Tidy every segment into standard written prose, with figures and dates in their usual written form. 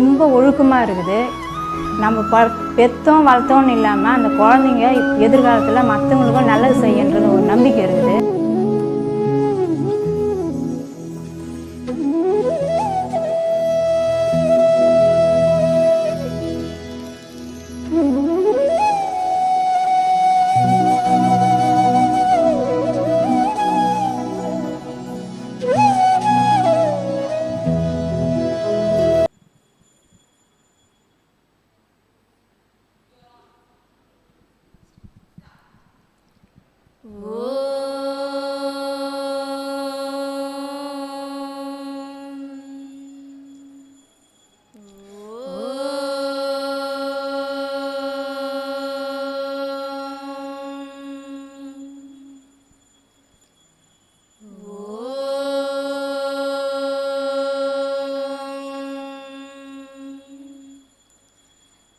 ரொம்ப ஒழுக்கமாக இருக்குது. நம்ம பெற்றோம் வளர்த்தோன்னு இல்லாமல் அந்த குழந்தைங்க எதிர்காலத்தில் மற்றவங்களுக்கும் நல்லது செய்யன்றது ஒரு நம்பிக்கை இருக்குது.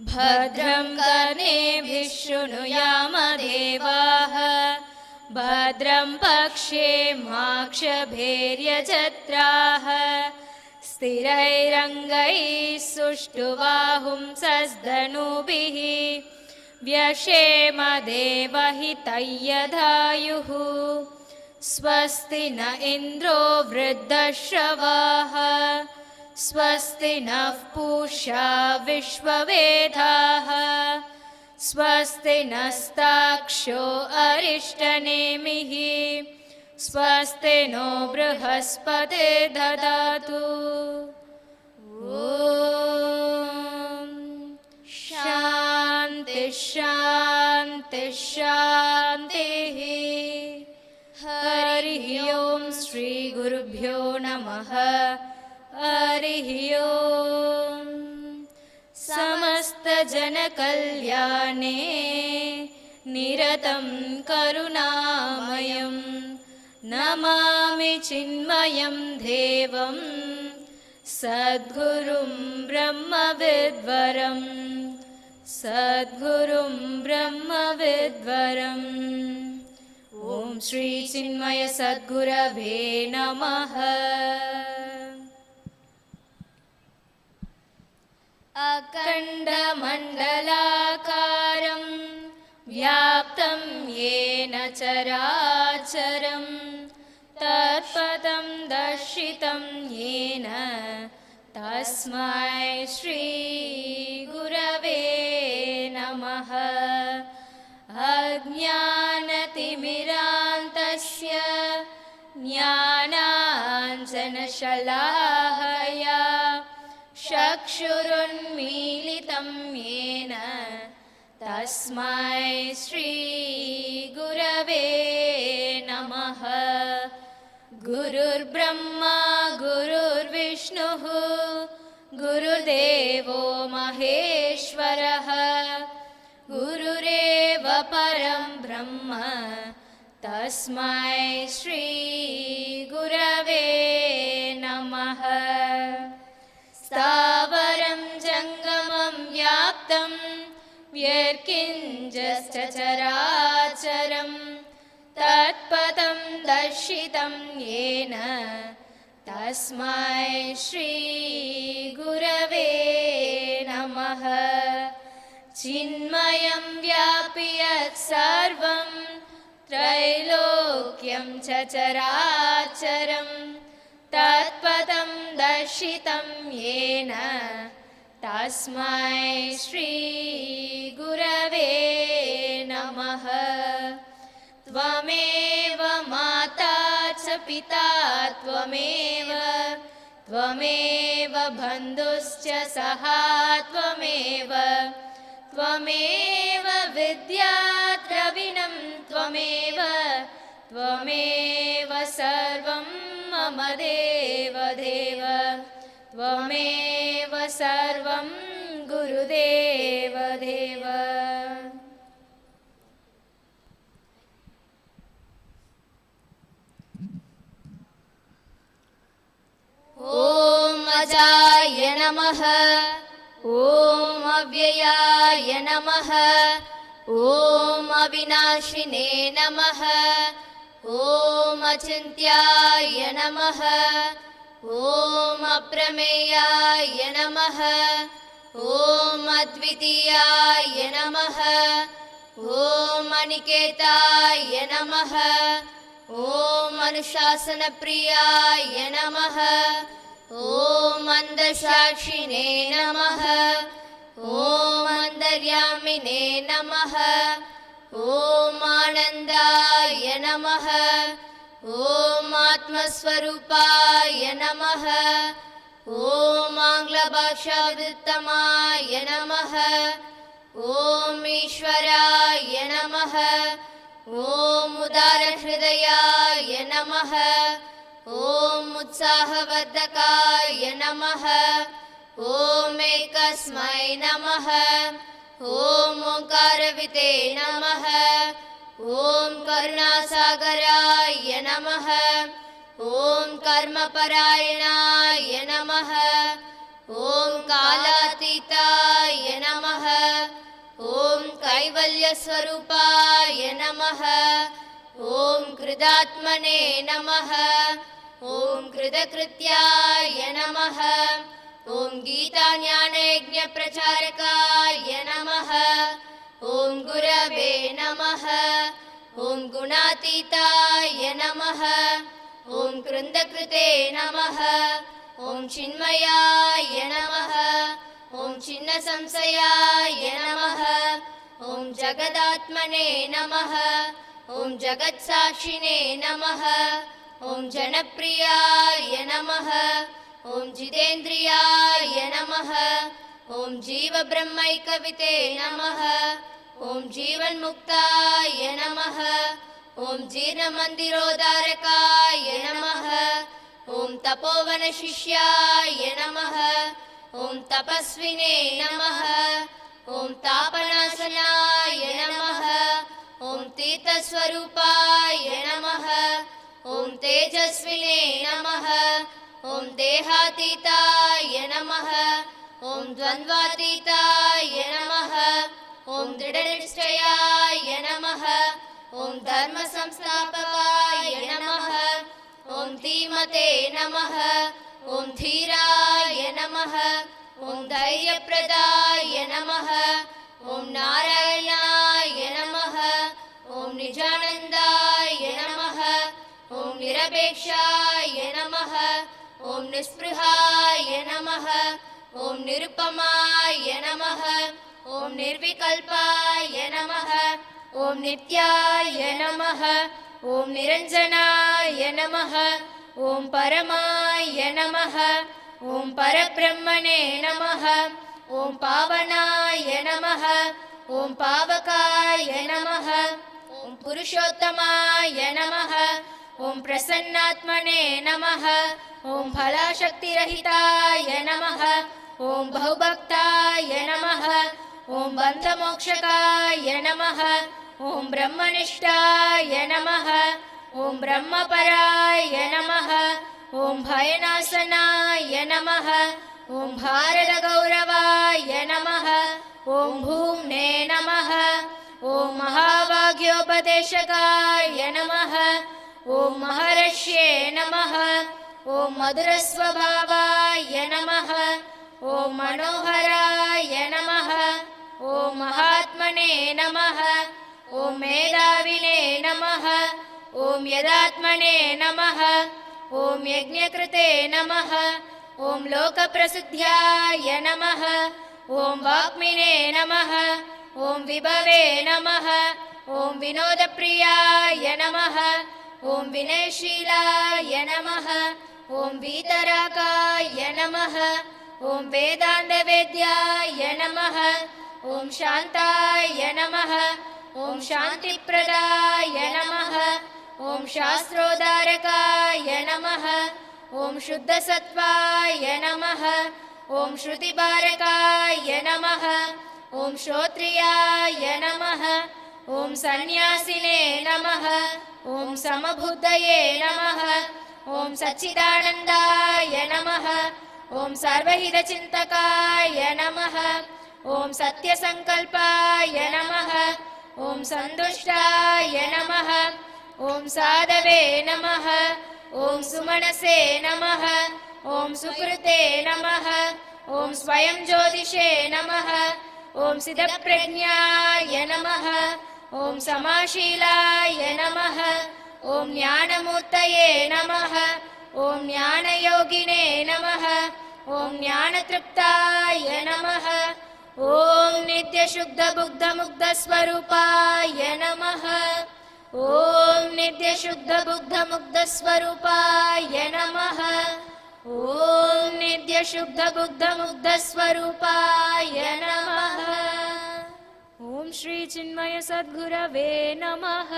भद्रं कर्णेभिः शृणुयाम देवाः भद्रं पश्येमाक्षभिर्यजत्राः स्थिरैरङ्गैः सुष्ठुवाहुंसस्तनूभिः व्यशेम देवहितैर्यधायुः स्वस्ति न इन्द्रो वृद्धश्रवाः स्वस्ति नः पूषा विश्ववेदाः स्वस्ति नस्ताक्षो अरिष्टनेमिः स्वस्ति नो बृहस्पतिर्दधातु। ॐ शान्ति शान्ति शान्तिः। हरिः ओं श्री गुरुभ्यो नमः। हरिः ओं। समस्त जनकल्याणे निरतं करुणामयं नमामि चिन्मयं देवं सद्गुरुं ब्रह्मविद्वरं सद्गुरुं ब्रह्मविद्वरम्। ॐ श्री चिन्मय सद्गुरवे नमः। अखण्डमण्डलाकारं व्याप्तं येन चराचरं तत्पदं दर्शितं येन तस्मै श्रीगुरवे नमः। अज्ञानतिमिरान्तस्य ज्ञानाञ्जनशलाकया चक्षुरुन्मीलितं येन तस्मै श्रीगुरवे नमः। गुरुर्ब्रह्मा गुरुर्विष्णुः गुरुदेवो महेश्वरः गुरुरेव परं ब्रह्म तस्मै श्रीगुरवे नमः। स्थावरं जङ्गमं व्याप्तं यत्किञ्चिच्चराचरं तत्पदं दर्शितं येन तस्मै श्रीगुरवे नमः। चिन्मयं व्यापि यत्सर्वं त्रैलोक्यं चराचरं तत्पदं दर्शितं येन तस्मै श्रीगुरवे नमः। त्वमेव माता च पिता त्वमेव बन्धुश्च सखा त्वमेव विद्या द्रविणं त्वमेव सर्वं मम देव त्वमेव सर्वं गुरुदेव देव। ॐ अजाय नमः। ॐ अव्ययाय नमः। ॐ अविनाशिने नमः। ॐ अचिन्त्याय नमः। ॐ अप्रमेयाय नमः। ॐ अद्वितीयाय नमः। ॐ अनिकेताय नमः। ॐ अनुशासनप्रियाय नमः। ॐ अन्धसाक्षिणे नमः। ॐ अन्तर्यामिने नमः। ॐ आनन्दाय नमः। ॐ आत्मस्वरूपाय नमः। ॐ आङ्ग्लभाषावित्तमाय नमः। ॐ ईश्वराय नमः। ॐ उदारहृदयाय नमः। ॐ उत्साहवर्धकाय नमः। ॐ एकस्मै नमः। ॐ ओङ्कारविते नमः। ॐ करुणासागराय नमः। ॐ कर्मपरायणाय नमः। ॐ कालातीताय नमः। ॐ कैवल्यस्वरूपाय नमः। ॐ कृदात्मने नमः। ॐ कृतकृत्याय नमः। ॐ गीताज्ञानयज्ञप्रचारकाय नमः। ॐ गुरवे नमः। ॐ गुणातीताय नमः। ॐ कृन्दकृते नमः। ॐ चिन्मयाय नमः। ॐ चिन्नसंशयाय नमः। ॐ जगदात्मने नमः। ॐ जगत्साक्षिणे नमः। ॐ जनप्रियाय नमः। ॐ जितेन्द्रियाय नमः। ॐ जीवब्रह्मैकविते नमः। ॐ जीवन्मुक्ताय नमः। ॐ जीर्णमन्दिरोद्धारकाय नमः। ॐ तपोवनशिष्याय नमः। ॐ तपस्विने नमः। ॐ तापनाशनाय नमः। ॐ तीर्थस्वरूपाय नमः। ॐ तेजस्विने नमः। ॐ देहातीताय नमः। ॐ द्वन्द्वातीताय नमः। ॐ दृढनिश्चयाय नमः। ॐ धर्मसंस्थापकाय नमः। ॐ धीमते नमः। ॐ धीराय नमः। ॐ धैर्यप्रदाय नमः। ॐ नारायणाय नमः। ॐ निजानन्दाय नमः। ॐ निरपेक्षाय नमः। ॐ निःस्पृहाय नमः। ॐ निरुपमाय नमः। ॐ निर्विकल्पाय नमः। ॐ नित्याय नमः। ॐ निरञ्जनाय नमः। ॐ परमाय नमः। ॐ परब्रह्मणे नमः। ॐ पावनाय नमः। ॐ पावकाय नमः। ॐ पुरुषोत्तमाय नमः। ॐ प्रसन्नात्मने नमः। ॐ फलाशक्तिरहिताय नमः। ॐ बहुभक्ताय नमः। ॐ बन्धमोक्षकाय नमः। ॐ ब्रह्मनिष्ठाय नमः। ॐ ब्रह्मपराय नमः। ॐ भयनाशनाय नमः। ॐ भारतगौरवाय नमः। ॐ भूम्ने नमः। ॐ महाभाग्योपदेशकाय नमः। ॐ महर्ष्ये नमः। ॐ मधुरस्वभावाय नमः। ॐ मनोहराय नमः। ॐ महात्मने नमः। ॐ मेधाविने नमः। ॐ यदात्मने नमः। ॐ यज्ञकृते नमः। ॐ लोकप्रसिद्ध्याय नमः। ॐ वाग्मिने नमः। ॐ विभवे नमः। ॐ विनोदप्रियाय नमः। ॐ विनयशीलाय नमः। ॐ वीतरागाय नमः। ॐ वेदान्तवेद्याय नमः। ॐ शान्ताय नमः। ॐ शान्तिप्रदाय नमः। ॐ शास्त्रोद्धारकाय नमः। ॐ शुद्धसत्त्वाय नमः। ॐ श्रुतिबारकाय नमः। ॐ श्रोत्रियाय नमः। ॐ सन्न्यासिने नमः। ॐ समबुद्धये नमः। ॐ सच्चिदानन्दाय नमः। ॐ सर्वहितचिन्तकाय नमः। ॐ सत्यसङ्कल्पाय नमः। ॐ सन्तुष्टाय नमः। ॐ साधवे नमः। ॐ सुमनसे नमः। ॐ सुकृते नमः। ॐ स्वयं ज्योतिषे नमः। ॐ सिद्धप्रज्ञाय नमः। ॐ समाशीलाय नमः। ॐ ज्ञानमूर्तये नमः। ॐ ज्ञानयोगिने नमः। ॐ ज्ञानतृप्ताय नमः। ॐ नित्यशुद्धबुद्धमुग्धस्वरूपाय नमः। ॐ नित्यशुद्धबुद्धमुग्धस्वरूपाय नमः। ॐ नित्यशुद्धबुद्धमुग्धस्वरूपाय नमः। ॐ श्री चिन्मय सद्गुरवे नमः।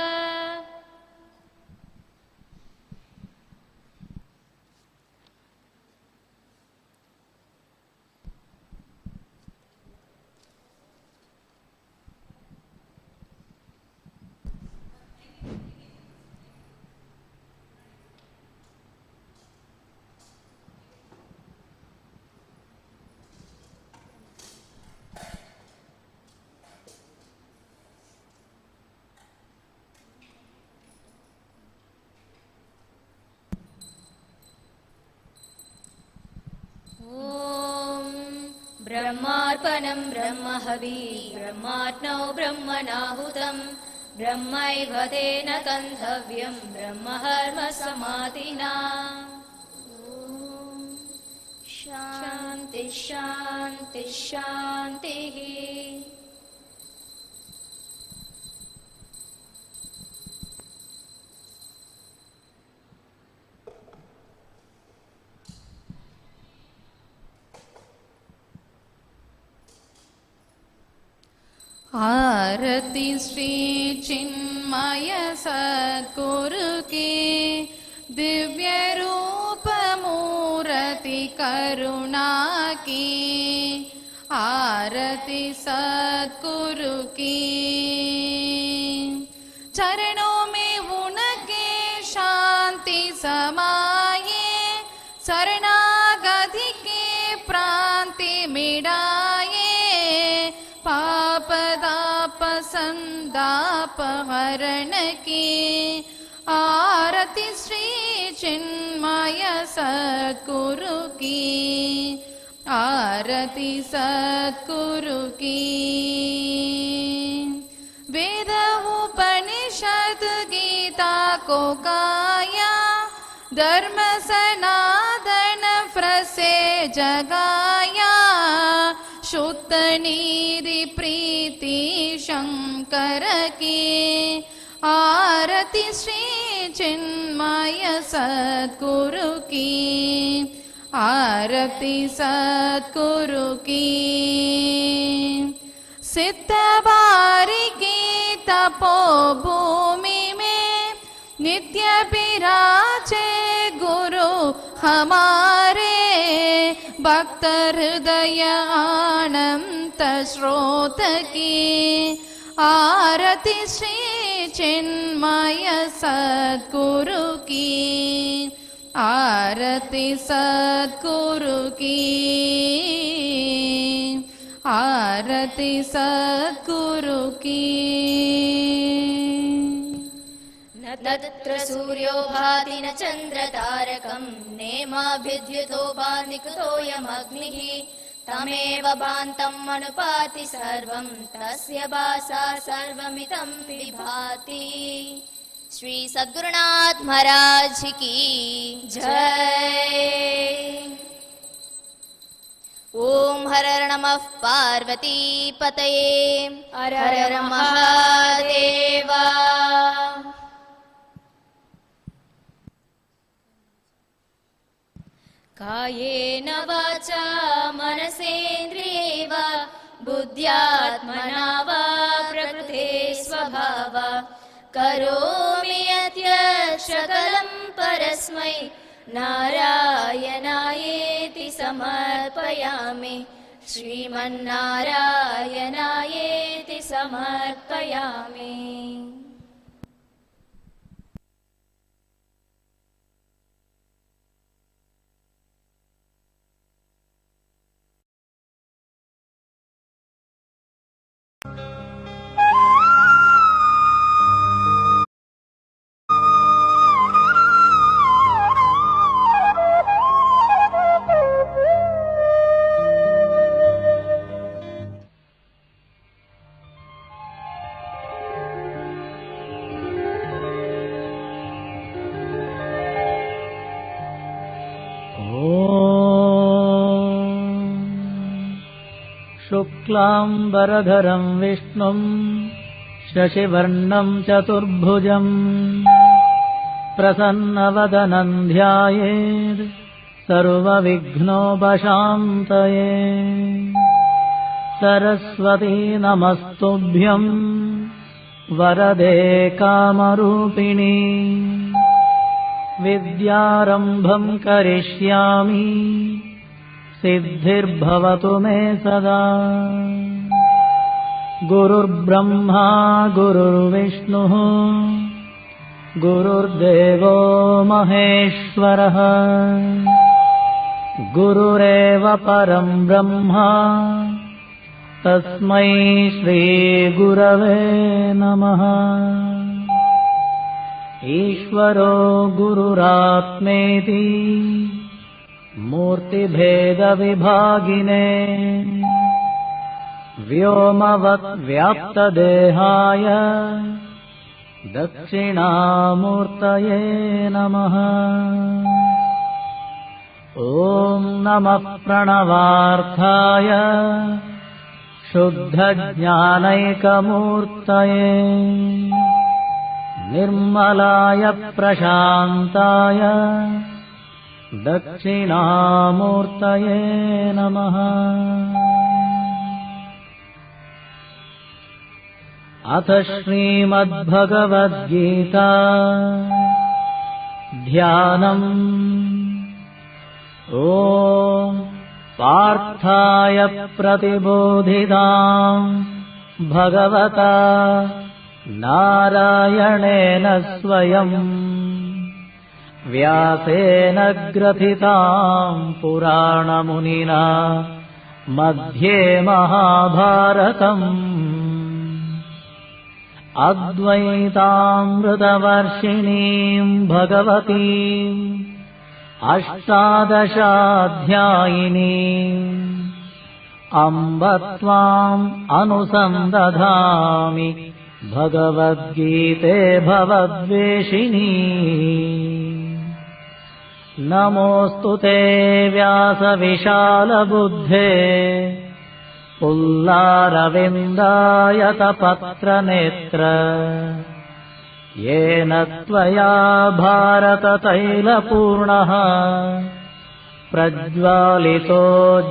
ब्रह्मार्पणं ब्रह्महवि ब्रह्माग्नौ ब्रह्मणाहुतं ब्रह्मैव तेन गन्तव्यं ब्रह्महर्म समाधिना। शान्ति शान्ति शान्तिः। आरती श्री चिन्मय सद्गुरु की दिव्य रूप मूर्ति करुणा की। आरती सद्गुरु की चरणों में उनके शांति समाये। शरणागति के प्रांति मिटाए। पाप दाप संदाप हरण की। आरती श्री चिन्मय सद्गुरु की। आरती सद्गुरु की। वेद उपनिषद गीता को गाया। धर्म सनातन फ्रसे जगाया। शुद्ध निधि प्रीति शंकर की। आरती श्री चिन्मय सद्गुरु की। आरती सद्गुरु की। सिद्ध बारी की तपोभूमि में नित्य विराजे गुरु हमारे। भक्त हृदय आनंद स्रोत की। आरती श्री चिन्मय सद्गुरु की। आरती सद्गुरु की। आरती सद्गुरु की। न तत्र सूर्यो भाति न चन्द्रतारकं नेमाभिद्युतो भानिकृतोऽयमग्निः तमेव भान्तम् अनुपाति सर्वं तस्य भासा सर्वमिदं विभाति। श्री सद्गुरुनाथ महाराज की जय। ओम हर हर नमः पार्वती पतये हर हर महादेवा। कायेन वाचा मनसेन्द्रियैर्वा बुद्ध्यात्मना वा प्रकृते स्वभावा करोमि यद्यत् सकलं परस्मै नारायणायेति समर्पयामि। श्रीमन्नारायणायेति समर्पयामि। शुक्लाम्बरधरम् विष्णुम् शशिवर्णम् चतुर्भुजम् प्रसन्नवदनम् ध्यायेत् सर्वविघ्नोपशान्तये। सरस्वती नमस्तुभ्यम् वरदे कामरूपिणी विद्यारम्भम् करिष्यामि सिद्धिर्भवतु मे सदा। गुरुर्ब्रह्मा गुरुर्विष्णुः गुरुर्देवो महेश्वरः गुरुरेव परम् ब्रह्मा तस्मै श्रीगुरवे नमः। ईश्वरो गुरुरात्मेति मूर्तिभेदविभागिने व्योमवद्व्याप्तदेहाय दक्षिणामूर्तये नमः। ॐ नमः प्रणवार्थाय शुद्धज्ञानैकमूर्तये निर्मलाय प्रशान्ताय दक्षिणामूर्तये नमः। अथ श्रीमद्भगवद्गीता ध्यानम्। ॐ पार्थाय प्रतिबोधिताम् भगवता नारायणेन स्वयम् व्यासेन ग्रथिताम् पुराणमुनिना मध्ये महाभारतम् अद्वैतामृतवर्षिणीम् भगवतीम् अष्टादशाध्यायिनीम् अम्ब त्वाम् अनुसन्दधामि भगवद्गीते भवद्वेषिणी। नमोऽस्तु ते व्यासविशालबुद्धे पुल्लारविन्दायतपत्रनेत्र येन त्वया भारततैलपूर्णः प्रज्वालितो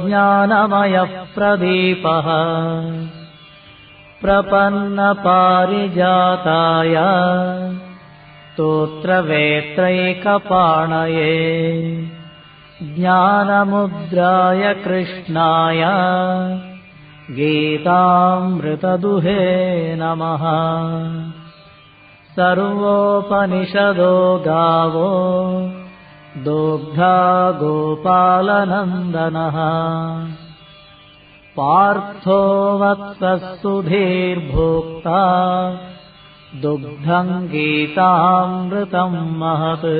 ज्ञानमयः प्रदीपः प्रपन्नपारिजाताय स्तोत्रवेत्रैकपाणये ज्ञानमुद्राय कृष्णाय गीतामृतदुहे नमः। सर्वोपनिषदो गावो दुग्धा गोपालनन्दनः पार्थो वत्सः सुधीर्भोक्ता दुग्धम् गीतामृतम् महत्।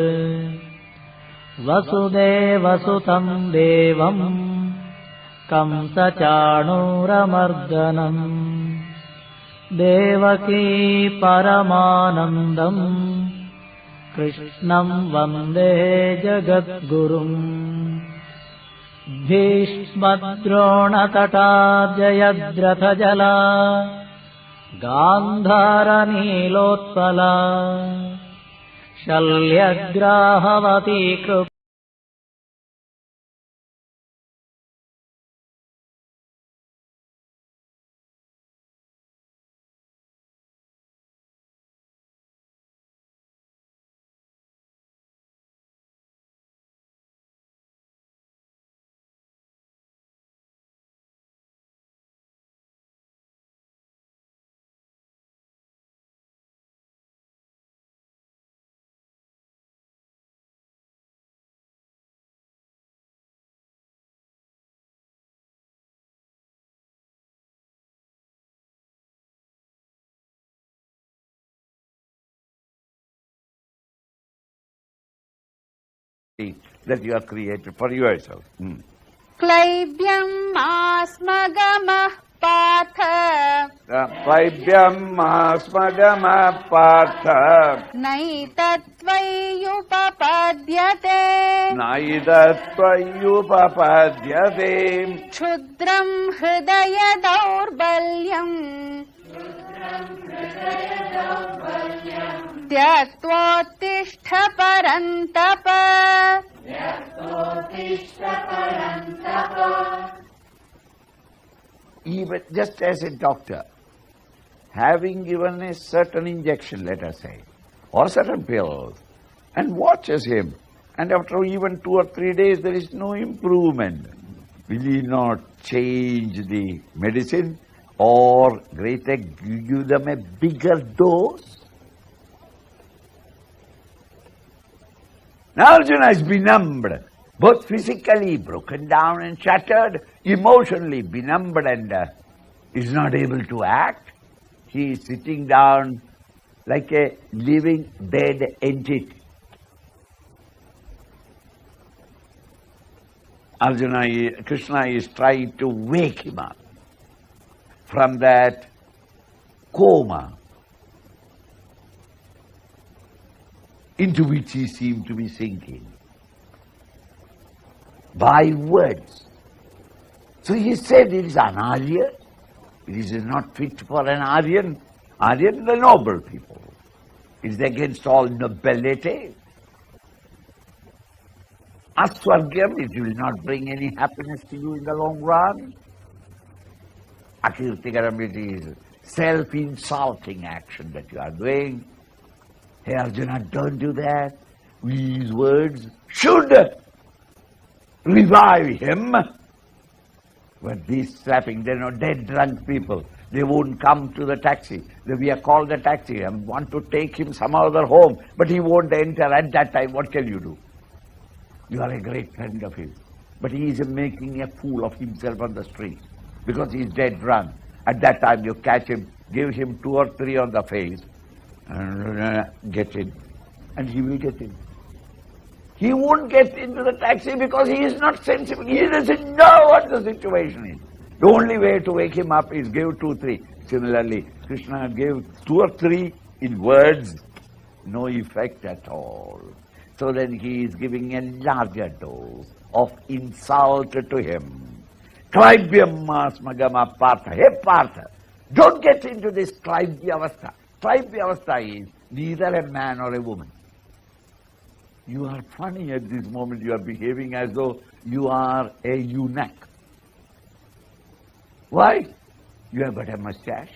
वसुदेवसुतम् देवम् कंसचाणूरमर्दनम् देवकी परमानन्दम् कृष्णम् वन्दे जगद्गुरुम्। भीष्मद्रोणतटा जयद्रथजला गान्धारनीलोत्पला शल्यग्राहवती कृपा that you have created for yourself. क्लैब्यम् आस्मगमः Partha Vaibhyam asmagama partha नैतत्त्वय्युपपद्यते naidatvayupapadyate क्षुद्रं हृदय दौर्बल्यम् त्यक्त्वोत्तिष्ठ परन्तप Even just as a doctor, having given a certain injection, let us say, or certain pills, and watches him, and after even 2 or 3 days there is no improvement, will he not change the medicine or give them a bigger dose? Now Arjuna is benumbed, both physically broken down and shattered, emotionally benumbed and is not able to act. He is sitting down like a living dead entity. Krishna is trying to wake him up from that coma into which he seemed to be sinking by words. So he said it is an Arya, it is not fit for an Aryan. Aryan, the noble people. It is against all nobility. Aswargyam, it will not bring any happiness to you in the long run. Akirtikaram, it is self-insulting action that you are doing. Hey Arjuna, don't do that. These words should revive him. But these slapping, they're not dead drunk people. They won't come to the taxi. We have called the taxi and want to take him some other home, but he won't enter at that time. What can you do? You are a great friend of his. But he is making a fool of himself on the street because he is dead drunk. At that time you catch him, give him 2 or 3 on the face, and get in. And he will get in. He won't get into the taxi because he is not sensible. He doesn't know what the situation is. The only way to wake him up is give 2, 3. Similarly, Krishna gave 2 or 3 in words, no effect at all. So then he is giving a larger dose of insult to him. Klaibhyam asmagama partha. Hey Partha, don't get into this Klaibhyavastha. Klaibhyavastha is neither a man or a woman. You are funny at this moment. You are behaving as though you are a eunuch. Why? You have got a mustache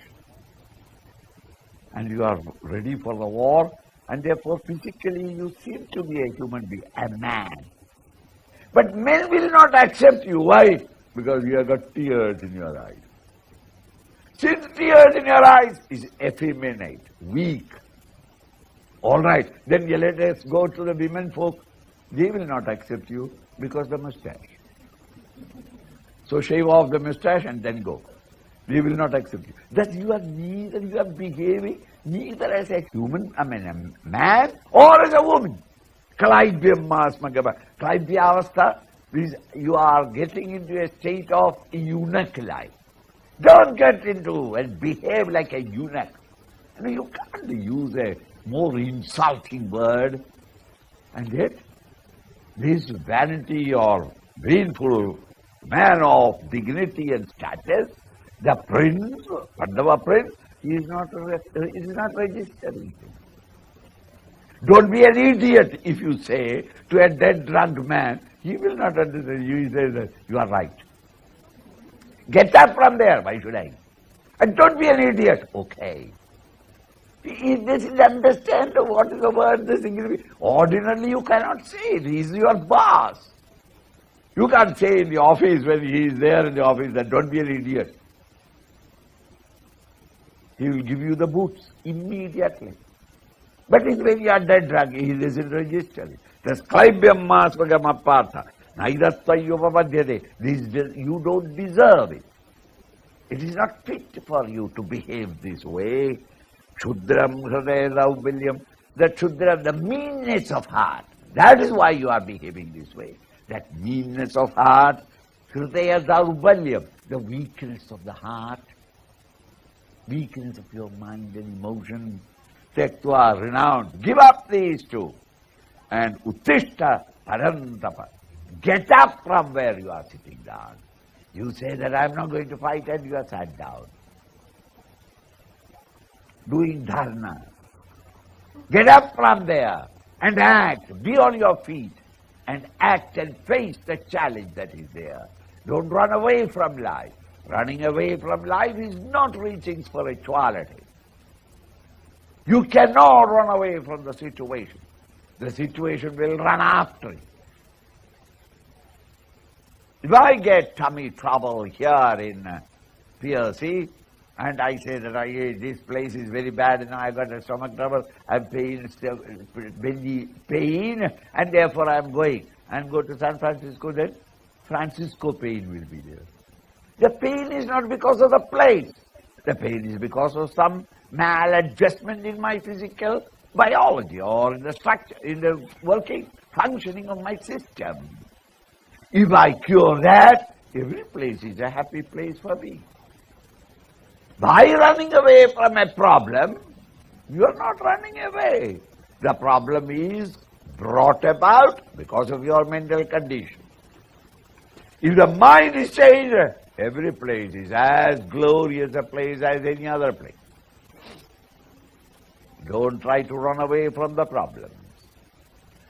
and you are ready for the war, and therefore physically you seem to be a human being, a man. But men will not accept you. Why? Because you have got tears in your eyes. Since tears in your eyes is effeminate, weak. All right, then let us go to the women folk. They will not accept you because the mustache. So shave off the mustache and then go. They will not accept you. That you are behaving neither as a human, a man, or as a woman. Klaibhyavastha is you are getting into a state of eunuch life. Don't get into and behave like a eunuch. You can't use a more insulting word. And yet, this vanity or vainful man of dignity and status, the prince, Pandava prince, is not registering. Don't be an idiot if you say to a dead drunk man, he will not understand you. He says that you are right. Get up from there, why should I? And don't be an idiot. Okay. He doesn't understand what is the word this English. Ordinarily you cannot say it. He is your boss. You can't say in the office when he is there in the office that don't be an idiot. He will give you the boots immediately. But it's when you are dead drunk, he doesn't register it. That's Klaibhyam asmagama partha. Naidatvayupapadyate. You don't deserve it. It is not fit for you to behave this way. Kshudram hridaya daurbhalyam. The kshudra, the meanness of heart. That is why you are behaving this way. That meanness of heart, hridaya daurbhalyam, the weakness of the heart. weakness of your mind and emotion. Tektva, renounce. Give up these two. And uttishta parantapa. Get up from where you are sitting down. You say that I am not going to fight and you are sat down. Doing dharna. Get up from there and act. Be on your feet and act and face the challenge that is there. Don't run away from life. Running away from life is not reaching spirituality. You cannot run away from the situation. The situation will run after you. If I get tummy trouble here in PLC, and I say that this place is very bad and I got a stomach trouble, I'm pain, and therefore I'm going. And go to San Francisco, then Francisco pain will be there. The pain is not because of the place. The pain is because of some maladjustment in my physical biology or in the structure, in the working, functioning of my system. If I cure that, every place is a happy place for me. By running away from a problem, you are not running away. The problem is brought about because of your mental condition. If the mind is changed, every place is as glorious a place as any other place. Don't try to run away from the problems.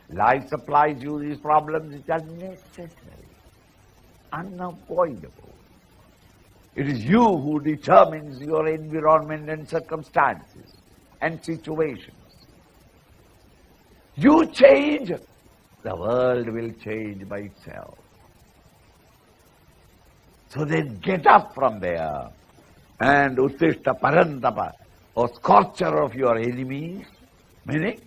Life supplies you these problems which are necessary, unavoidable. It is you who determines your environment and circumstances and situations. You change, the world will change by itself. So then get up from there and uttishta parantapa, or scorcher of your enemies, meaning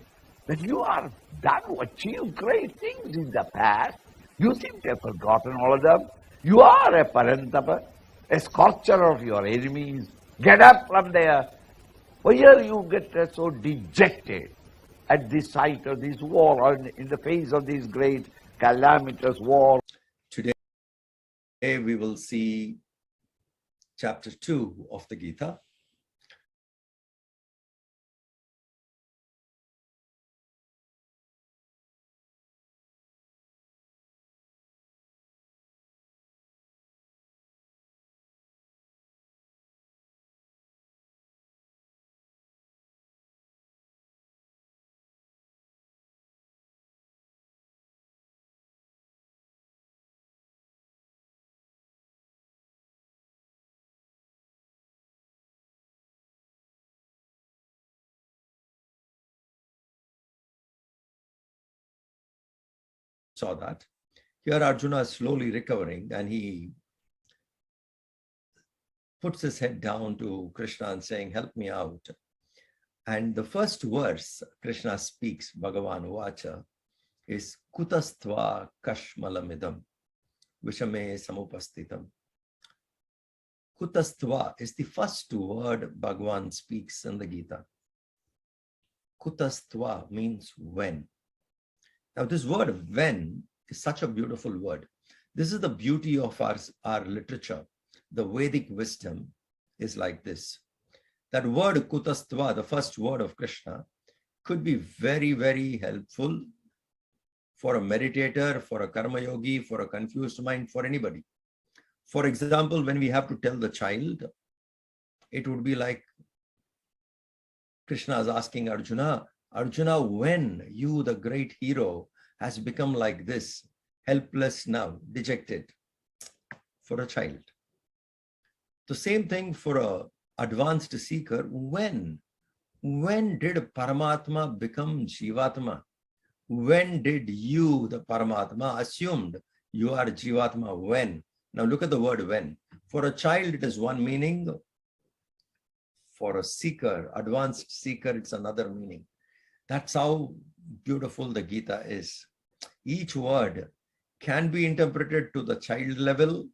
that you are done to achieve great things in the past. You seem to have forgotten all of them. You are a parantapa, a scorcher of your enemies. Get up from there. Why here you get so dejected at the sight of this war, or in the face of this great calamitous war? Today we will see chapter 2 of the Gita. Saw that. Here Arjuna is slowly recovering and he puts his head down to Krishna and saying, help me out. And the first verse Krishna speaks, Bhagavan Vacha, is Kutastva Kashmalamidam Vishame Samupastitam. Kutastva is the first word Bhagavan speaks in the Gita. Kutastva means when. Now this word when is such a beautiful word. This is the beauty of our literature. The Vedic wisdom is like this. That word kutastva, the first word of Krishna, could be very, very helpful for a meditator, for a karma yogi, for a confused mind, for anybody. For example, when we have to tell the child, it would be like Krishna is asking Arjuna, Arjuna, when you, the great hero, has become like this, helpless now, dejected, for a child. The same thing for a advanced seeker. When did Paramatma become Jivatma? When did you, the Paramatma, assumed you are Jivatma? When? Now look at the word when. For a child, it is one meaning. For a seeker, advanced seeker, it's another meaning. That's how beautiful the Gita is. Each word can be interpreted to the child level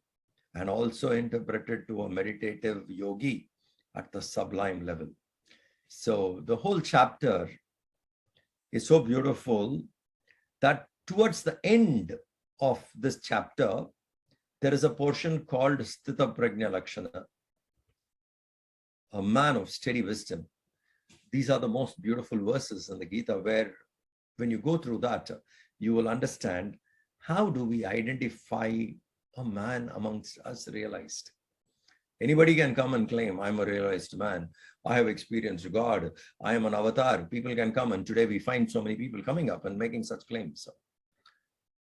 and also interpreted to a meditative yogi at the sublime level. So the whole chapter is so beautiful that towards the end of this chapter, there is a portion called Sthita Prajna Lakshana. a man of steady wisdom. These are the most beautiful verses in the Gita, where when you go through that, you will understand how do we identify a man amongst us realized. Anybody can come and claim, I'm a realized man. I have experienced God. I am an avatar. People can come, and today we find so many people coming up and making such claims.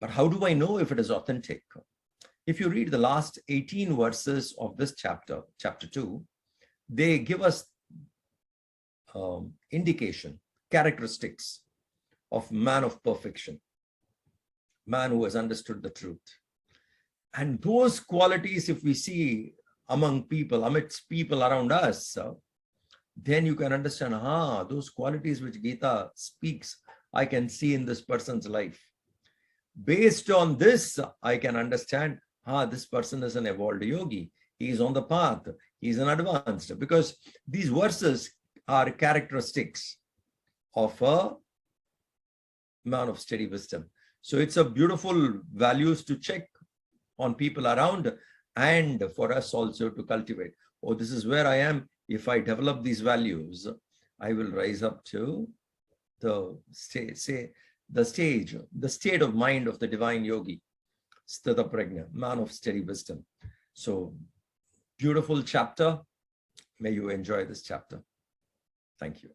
But how do I know if it is authentic? If you read the last 18 verses of this chapter, chapter 2, they give us indication, characteristics of man of perfection, man who has understood the truth. And those qualities, if we see among people, amidst people around us, then you can understand, those qualities which Gita speaks, I can see in this person's life. Based on this, I can understand, this person is an evolved yogi. He is on the path. He is an advanced. Because these verses are characteristics of a man of steady wisdom. So it's a beautiful values to check on people around, and for us also to cultivate. Oh, this is where I am. If I develop these values, I will rise up to the state of mind of the divine yogi, Sthita Prajna, man of steady wisdom. So beautiful chapter. May you enjoy this chapter. Thank you.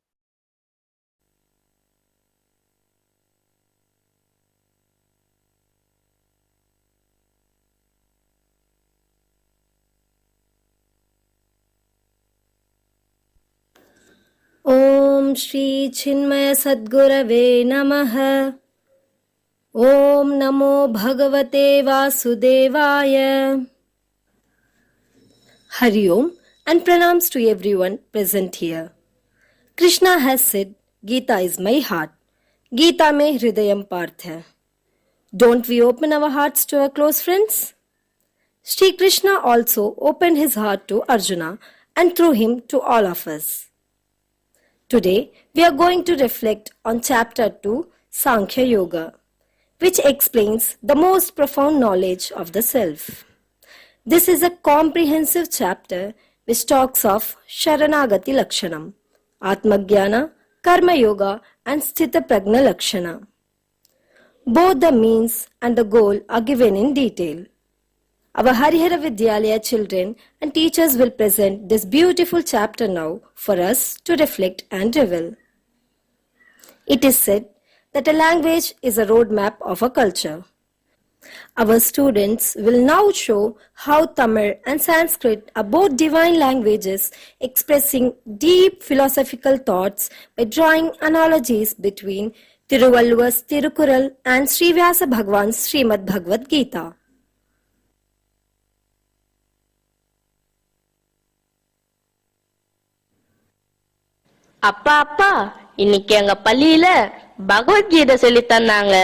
Om Shri Chinmaya Sadgurave Namaha. Om Namo Bhagavate Vasudevaya. Hari Om and pranams to everyone present here. Krishna has said, Gita is my heart. Gita mein hridayam parth hai. Don't we open our hearts to our close friends? Shri Krishna also opened his heart to Arjuna and through him to all of us. Today, we are going to reflect on Chapter 2, Sankhya Yoga, which explains the most profound knowledge of the self. This is a comprehensive chapter which talks of Sharanagati Lakshanam, Atmagyana, Karma Yoga and Sthita Prajna Lakshana. Both the means and the goal are given in detail. Our Harihara Vidyalaya children and teachers will present this beautiful chapter now for us to reflect and revel. It is said that a language is a roadmap of a culture. Our students will now show how Tamil and Sanskrit are both divine languages expressing deep philosophical thoughts by drawing analogies between Thiruvalluvar's Thirukural and Sri Vyasa Bhagwan's Srimad Bhagavad Gita. அப்பா இன்னைக்கு எங்க பள்ளியில பகவத்கீதை சொல்லி தந்தாங்க.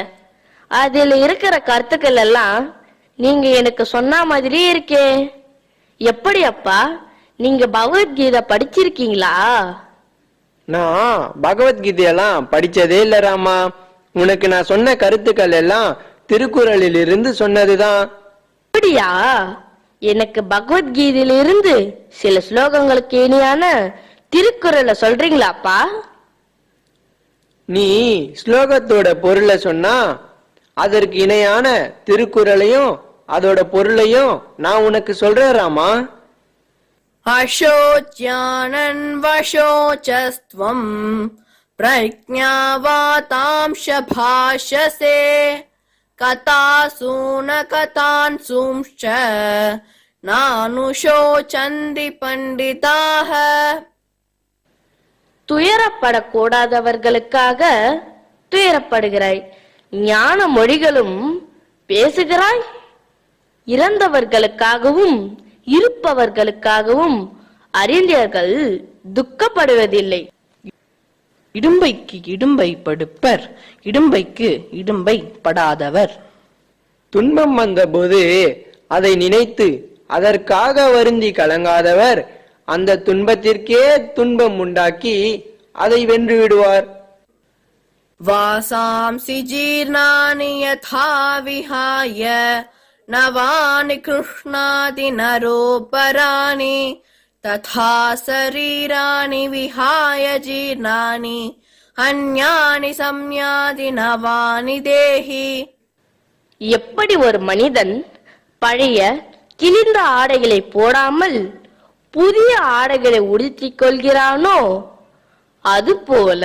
அதுல இருக்கிற கருத்துக்கள் எல்லாம் நீங்க எனக்கு சொன்ன மாதிரி இருக்கே. எப்படி அப்பா, நீங்க பகவத்கீதை படிச்சிருக்கீங்களா? நான் பகவத்கீதையெல்லாம் படிச்சதே இல்ல ராமா. உனக்கு நான் சொன்ன கருத்துக்கள் எல்லாம் திருக்குறளில் இருந்து சொன்னதுதான். அப்படியா? எனக்கு பகவத்கீதையில இருந்து சில ஸ்லோகங்களுக்கு இனியான திருக்குறளை சொல்றீங்களாப்பா? நீ ஸ்லோகத்தோட பொருளை சொன்னா அதற்கு இணையான திருக்குறளையும் அதோட பொருளையும் நான் உனக்கு சொல்றேன் ராமா. அசோச்யானன் வசோச்சஸ்த்வம் பிரஜ்ஞாவாதாம்ஷ பாஷசே கதாசூன கதான்சூம்ச்ச நானுஷோச்சந்தி பண்டிதாக. துயரப்படக்கூடாதவர்களுக்காக துயரப்படுகிறாய், ஞான மொழிகளும் பேசுகிறாய். இறந்தவர்களுக்காகவும் இருப்பவர்களுக்காகவும் அறிஞர்கள் துக்கப்படுவதில்லை. இடும்பைக்கு இடும்பை படுப்பர், இடும்பைக்கு இடும்பை படாதவர். துன்பம் வந்த போது அதை நினைத்து அதற்காக வருந்தி கலங்காதவர் அந்த துன்பத்திற்கே துன்பம் உண்டாக்கி அதை வென்று விடுவார். வாசாம்சி ஜீர்ணானி யதா விஹாய நவானி கிருஷ்ணாதி நரோபராணி तथा शरीराणि विहाय जीर्णानि अन्यानि संयाति नवानि देहि. எப்படி ஒரு மனிதன் பழைய கிழிந்த ஆடைகளை போடாமல் புதிய ஆடைகளை உடுத்திக் கொள்கிறானோ அதுபோல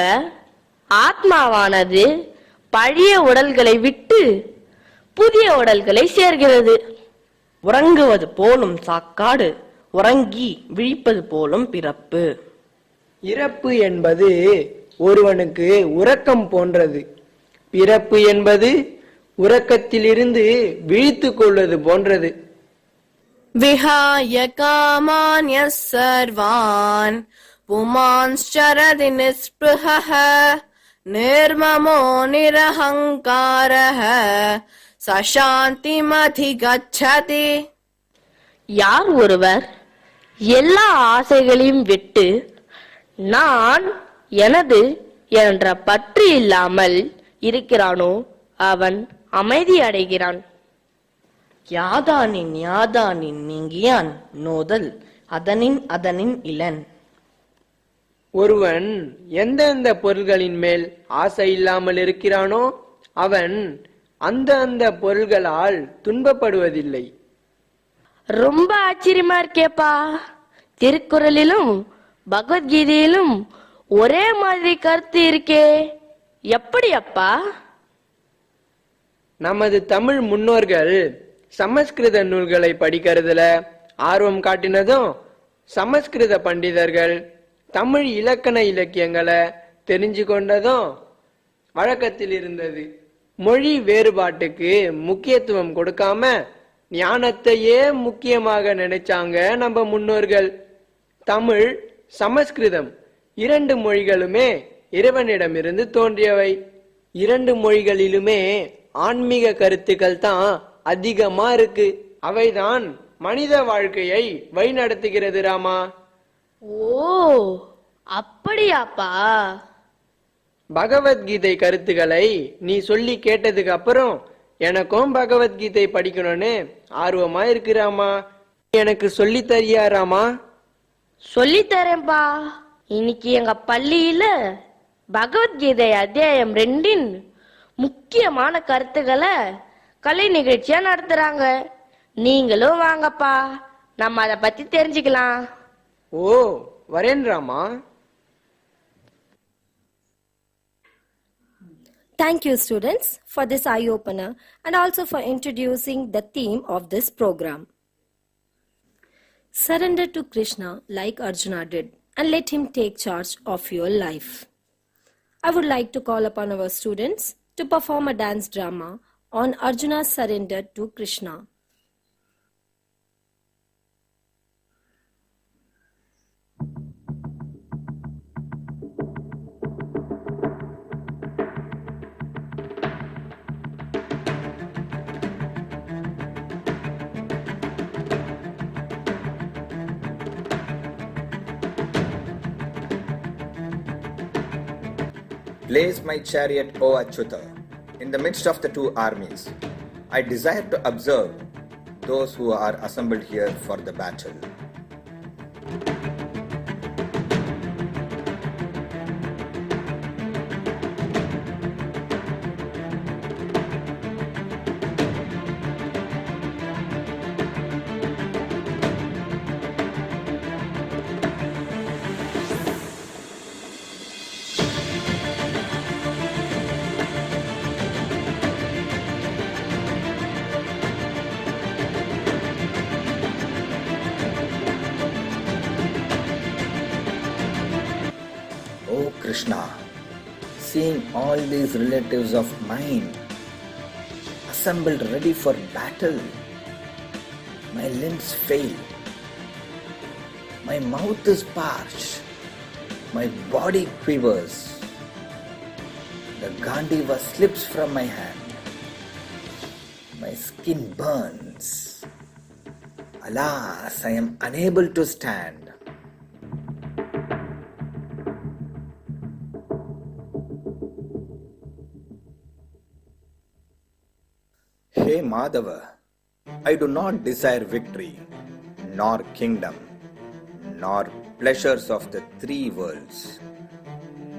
ஆத்மாவானது பழைய உடல்களை விட்டு புதிய உடல்களை சேர்கிறது. உறங்குவது போலும் சாக்காடு, உறங்கி விழிப்பது போலும் பிறப்பு. இறப்பு என்பது ஒருவனுக்கு உறக்கம் போன்றது. பிறப்பு என்பது உறக்கத்திலிருந்து விழித்துக் கொள்வது போன்றது. विहाय कामान्यः सर्वान् पुमांश्चरति निःस्पृहः निर्ममो निरहङ्कारः स शान्तिमधिगच्छति. யார் ஒருவர் எல்லா ஆசைகளையும் விட்டு நான் எனது என்ற பற்று இல்லாமல் இருக்கிறானோ அவன் அமைதி அடைகிறான். யாதானின் யாதானின் நீங்கியான் நோதல் அதனின் அதனின் இளன். ஒருவன் எந்தெந்த பொருள்களின் மேல் ஆசை இல்லாமல் இருக்கிறானோ அவன் அந்த பொருள்களால் துன்பப்படுவதில்லை. ரொம்ப ஆச்சரியமா இருக்கேப்பா. திருக்குறளிலும் பகவத்கீதையிலும் ஒரே மாதிரி கருத்து இருக்கே, எப்படி அப்பா? நமது தமிழ் முன்னோர்கள் சமஸ்கிருத நூல்களை படிக்கிறதுல ஆர்வம் காட்டினதும் சமஸ்கிருத பண்டிதர்கள் தமிழ் இலக்கண இலக்கியங்களை தெரிஞ்சு கொண்டதும் வழக்கத்தில் இருந்தது. மொழி வேறுபாட்டுக்கு முக்கியத்துவம் கொடுக்காம ஞானத்தையே முக்கியமாக நினைச்சாங்க நம்ம முன்னோர்கள். தமிழ் சமஸ்கிருதம் 2 மொழிகளுமே இறைவனிடமிருந்து தோன்றியவை. 2 மொழிகளிலுமே ஆன்மீக கருத்துக்கள் தான் அதிகமா இருக்கு. அவைதான் மனித வாழ்க்கையை வழிநடத்துகிறது ராமா. ஓ அப்படியாப்பா? பகவத்கீதை கருத்துக்களை நீ சொல்லி கேட்டதுக்கு அப்புறம் எனக்கும் பகவத்கீதை படிக்கணும்னு ஆர்வமா இருக்கு ராமா. எனக்கு சொல்லி தரியா ராமா? சொல்லி தரேன்பா. இன்னைக்கு எங்க பள்ளியில பகவத்கீதை அத்தியாயம் 2 முக்கியமான கருத்துக்களை கலை நிகழ்ச்சியா நடத்துறாங்க. நீங்களும் வாங்கப்பா, நம்ம அதை பத்தி தெரிஞ்சுக்கலாம். ஓ வரேன் Rama. Thank you, students, for this eye-opener and also for introducing the theme of this program. Surrender to Krishna like Arjuna did and let him take charge of your life. I would like to call upon our students to perform a dance drama on Arjuna's surrender to Krishna. Place my chariot, O Achyuta, in the midst of the 2 armies. I desire to observe those who are assembled here for the battle. O Krishna, seeing all these relatives of mine assembled ready for battle, my limbs fail, my mouth is parched, my body quivers, the Gandiva slips from my hand, my skin burns. Alas, I am unable to stand. Hey Madhava, I do not desire victory, nor kingdom, nor pleasures of the three worlds.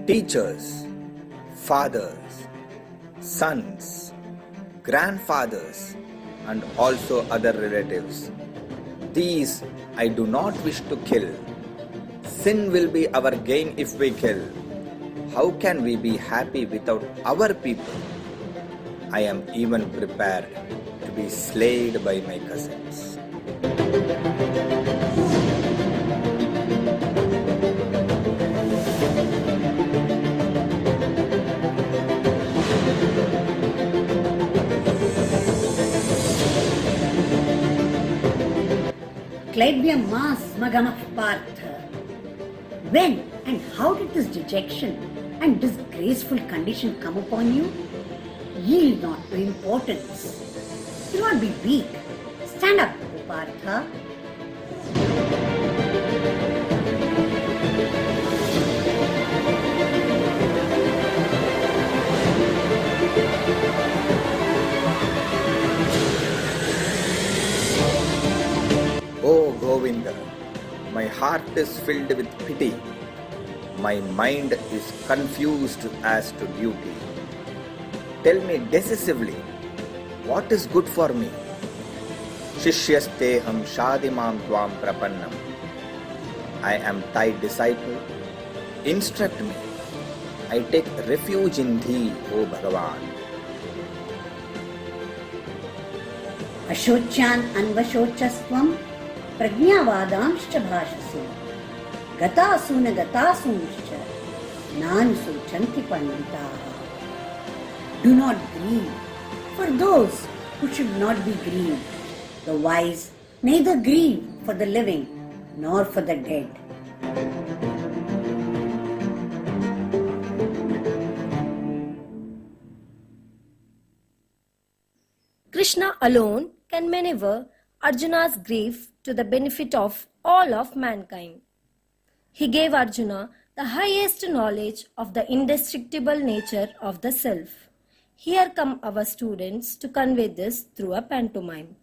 Teachers, fathers, sons, grandfathers, and also other relatives. These I do not wish to kill. Sin will be our gain if we kill. How can we be happy without our people? I am even prepared to be slayed by my cousins. Claudia Mas Magamach Partha. When and how did this dejection and disgraceful condition come upon you? Yield not to importance. Do not be weak. Stand up, O Partha. O Govinda, my heart is filled with pity. My mind is confused as to duty. Tell me decisively, what is good for me? Shishyasteham shadimam tvam prapannam. I am thy disciple. Instruct me. I take refuge in thee, O Bhagavan. Ashochan anvashochastvam prajnavadamscha bhashasu. Gatasuna gatasunshcha nanusochanti panditaha. Do not grieve for those who should not be grieved. The wise neither grieve for the living nor for the dead. Krishna alone can maneuver Arjuna's grief to the benefit of all of mankind. He gave Arjuna the highest knowledge of the indestructible nature of the self. Here come our students to convey this through a pantomime.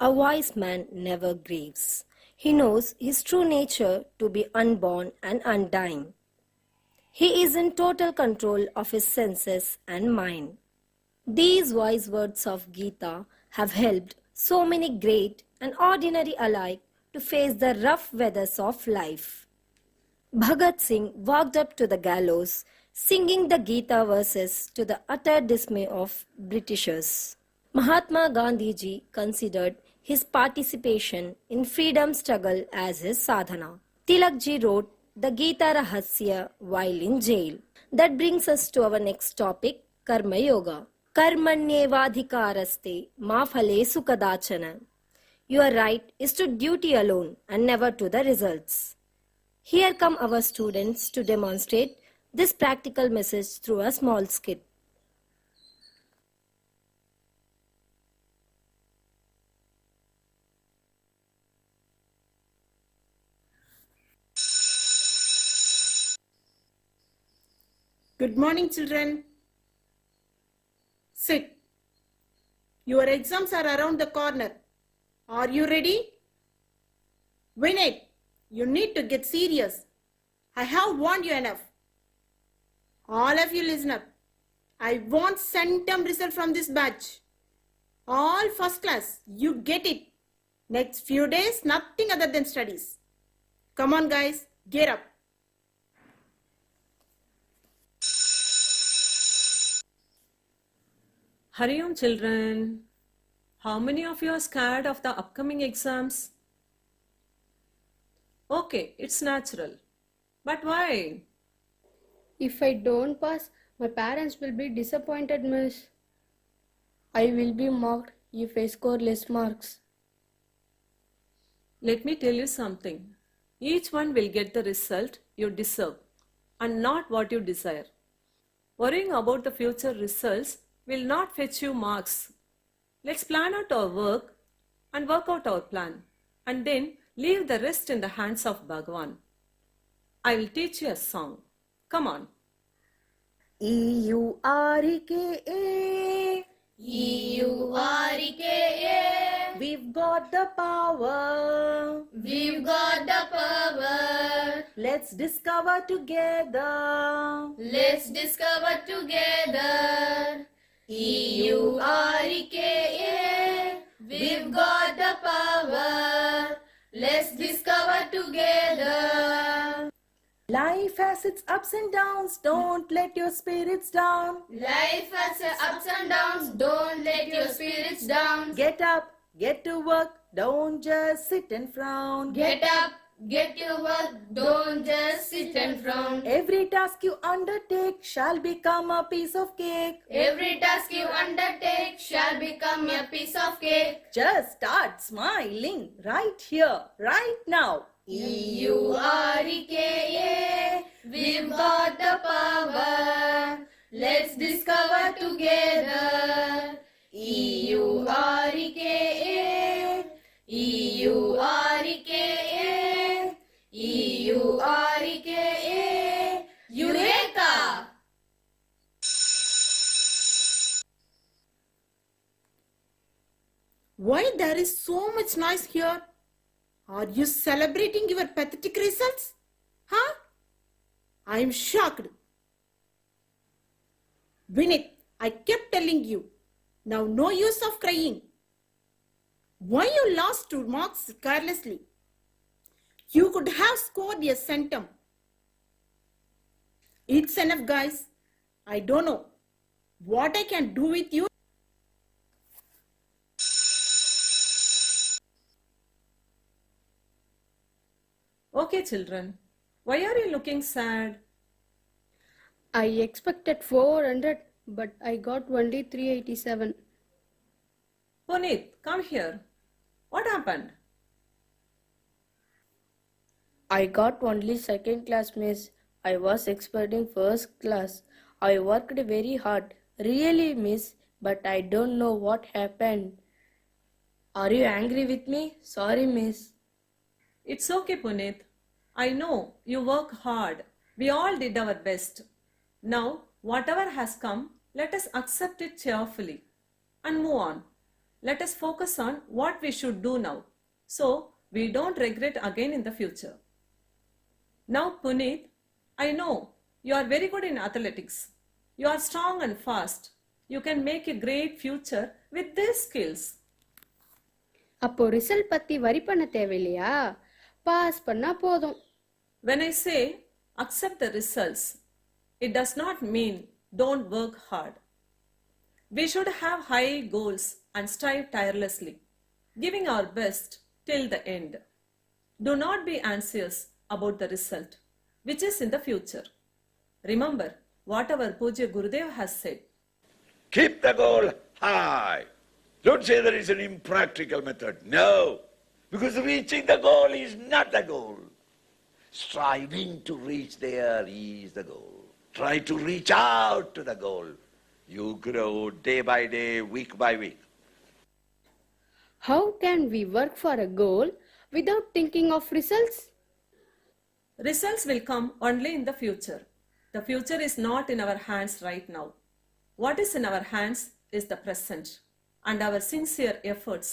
A wise man never grieves. He knows his true nature to be unborn and undying. He is in total control of his senses and mind. These wise words of Gita have helped so many great and ordinary alike to face the rough weathers of life. Bhagat Singh walked up to the gallows, singing the Gita verses to the utter dismay of Britishers. Mahatma Gandhiji considered his participation in freedom struggle as his sadhana. Tilakji wrote the Gita Rahasya while in jail. That brings us to our next topic, Karma Yoga. Karmanyevadhikaraste ma phalesu kadachana. Your right is to duty alone and never to the results. Here come our students to demonstrate this practical message through a small skit. Good morning, children. Sit. Your exams are around the corner. Are you ready? Win it. You need to get serious. I have warned you enough. All of you listen up. I want centum result from this batch. All first class. You get it. Next few days, nothing other than studies. Come on, guys. Get up. Hurry on, children. How many of you are scared of the upcoming exams? Okay, it's natural. But why? If I don't pass, my parents will be disappointed, miss. I will be mocked if I score less marks. Let me tell you something. Each one will get the result you deserve and not what you desire. Worrying about the future results will not fetch you marks. Let's plan out our work and work out our plan and then leave the rest in the hands of Bhagavan. I will teach you a song. Come on. EUREKA EUREKA. We've got the power. We've got the power. Let's discover together. Let's discover together. EUREKA. We've got the power. Let's discover together. Life has its ups and downs. Don't let your spirits down. Life has its ups and downs. Don't let your spirits down. Get up, get to work. Don't just sit and frown. Get up, get to work. Don't just sit and frown. Every task you undertake shall become a piece of cake. Every task you undertake shall become a piece of cake. Just start smiling right here, right now. EUREKA. We've got the power. Let's discover together. EUREKA. EUREKA. EUREKA. Eureka! Why there is so much noise here? Are you celebrating your pathetic results? Huh? I am shocked. Vinit, I kept telling you. Now no use of crying. Why you lost 2 marks carelessly? You could have scored a centum. It's enough, guys. I don't know what I can do with you. Okay, children. Why are you looking sad? I expected 400, but I got only 387. Puneet, come here. What happened? I got only second class, miss. I was expecting first class. I worked very hard. Really, miss, but I don't know what happened. Are you angry with me? Sorry, miss. It's okay, Puneet. I know you work hard. We all did our best. Now, whatever has come, let us accept it cheerfully and move on. Let us focus on what we should do now, so we don't regret again in the future. Now, Puneet, I know you are very good in athletics. You are strong and fast. You can make a great future with these skills. அப்போ result பத்தி வரி பண்ண தேவையில்லையா? Pass பண்ணா போதும். When I say accept the results, it does not mean don't work hard. We should have high goals and strive tirelessly, giving our best till the end. Do not be anxious about the result, which is in the future. Remember what our Pujya Gurudev has said. Keep the goal high. Don't say there is an impractical method. No, because reaching the goal is not the goal. Striving to reach there is the goal. Try to reach out to the goal. You grow day by day, week by week. How can we work for a goal without thinking of results? Results will come only in the future. The future is not in our hands right now. What is in our hands is the present and our sincere efforts.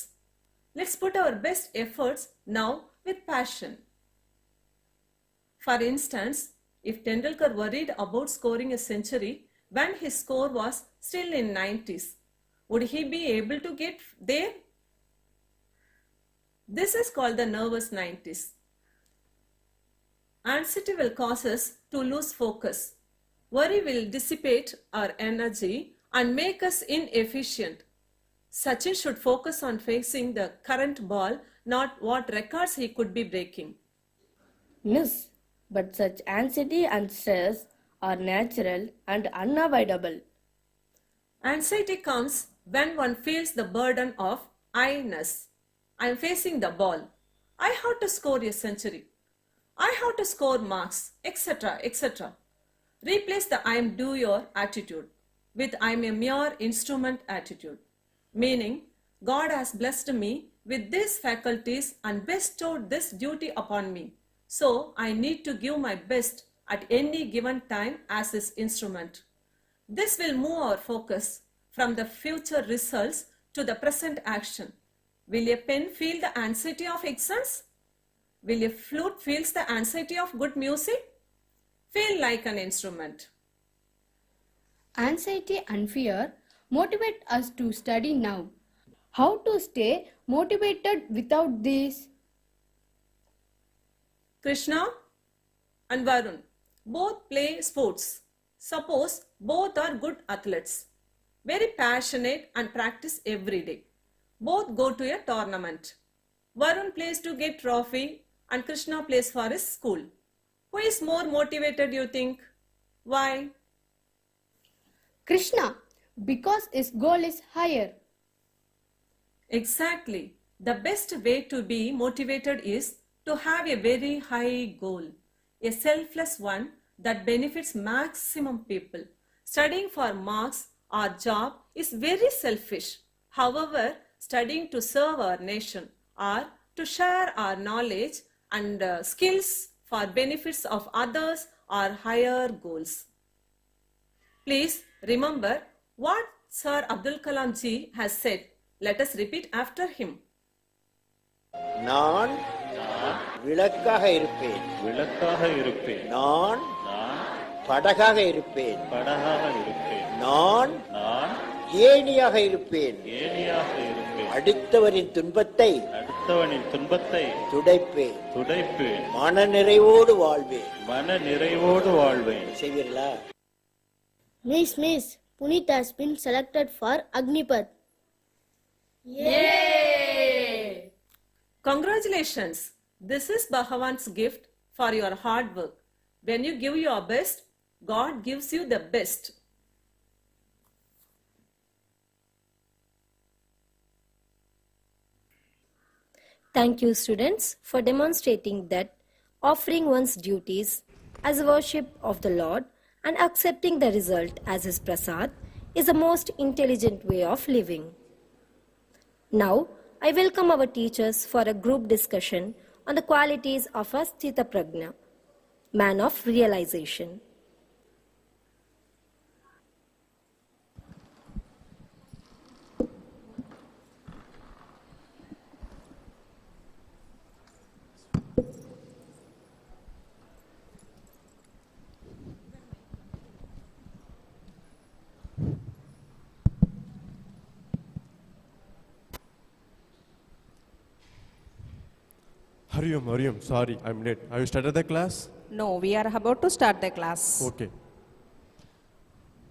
Let's put our best efforts now with passion. For instance, if Tendulkar worried about scoring a century when his score was still in 90s, would he be able to get there? This is called the nervous 90s. Anxiety will cause us to lose focus. Worry will dissipate our energy and make us inefficient. Sachin should focus on facing the current ball, not what records he could be breaking. Miss, but such anxiety and stress are natural and unavoidable. Anxiety comes when one feels the burden of I-ness. I am facing the ball. I have to score a century. I have to score marks, etc., etc. Replace the I am doer attitude with I am a mere instrument attitude. Meaning, God has blessed me with these faculties and bestowed this duty upon me. So, I need to give my best at any given time as His instrument. This will move our focus from the future results to the present action. Will a pen feel the anxiety of exams? Will a flute feel the anxiety of good music? Feel like an instrument. Anxiety and fear motivate us to study now. How to stay motivated without these? Krishna and Varun both play sports. Suppose both are good athletes, very passionate and practice every day. Both go to a tournament. Varun plays to get trophy and Krishna plays for his school. Who is more motivated, you think? Why? Krishna, because his goal is higher. Exactly. The best way to be motivated is to have a very high goal, a selfless one that benefits maximum people. Studying for marks or job is very selfish. However, studying to serve our nation or to share our knowledge and skills for benefits of others are higher goals. Please remember what Sir Abdul Kalam ji has said. Let us repeat after him. நான் விளக்காக இருப்பேன் நான் படகாக இருப்பேன் நான் ஏணியாக இருப்பேன் அடுத்தவரின் துன்பத்தை துடைப்பேன் மனநிறைவோடு வாழ்வேன் செய்வீர்களா? Miss, Puneet has been selected for Agnipath. Yay! Congratulations! This is Bhagavan's gift for your hard work. When you give your best, God gives you the best. Thank you, students, for demonstrating that offering one's duties as a worship of the Lord and accepting the result as his prasad is the most intelligent way of living. Now, I welcome our teachers for a group discussion on the qualities of a Sthita Prajna, man of realization. Hariom, sorry, I'm late. Have you started the class? No, we are about to start the class. Okay.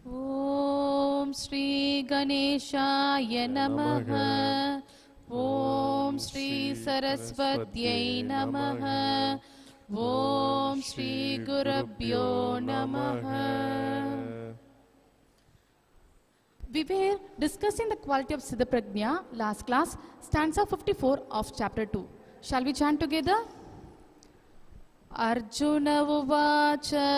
Om Shri Ganeshaya Namaha. Om Shri Saraswatyai Namaha. Om Shri Gurabhyo Namaha. We were discussing the quality of Siddha Prajna last class, stanza 54 of chapter 2. Shall we chant together? Arjuna uvacha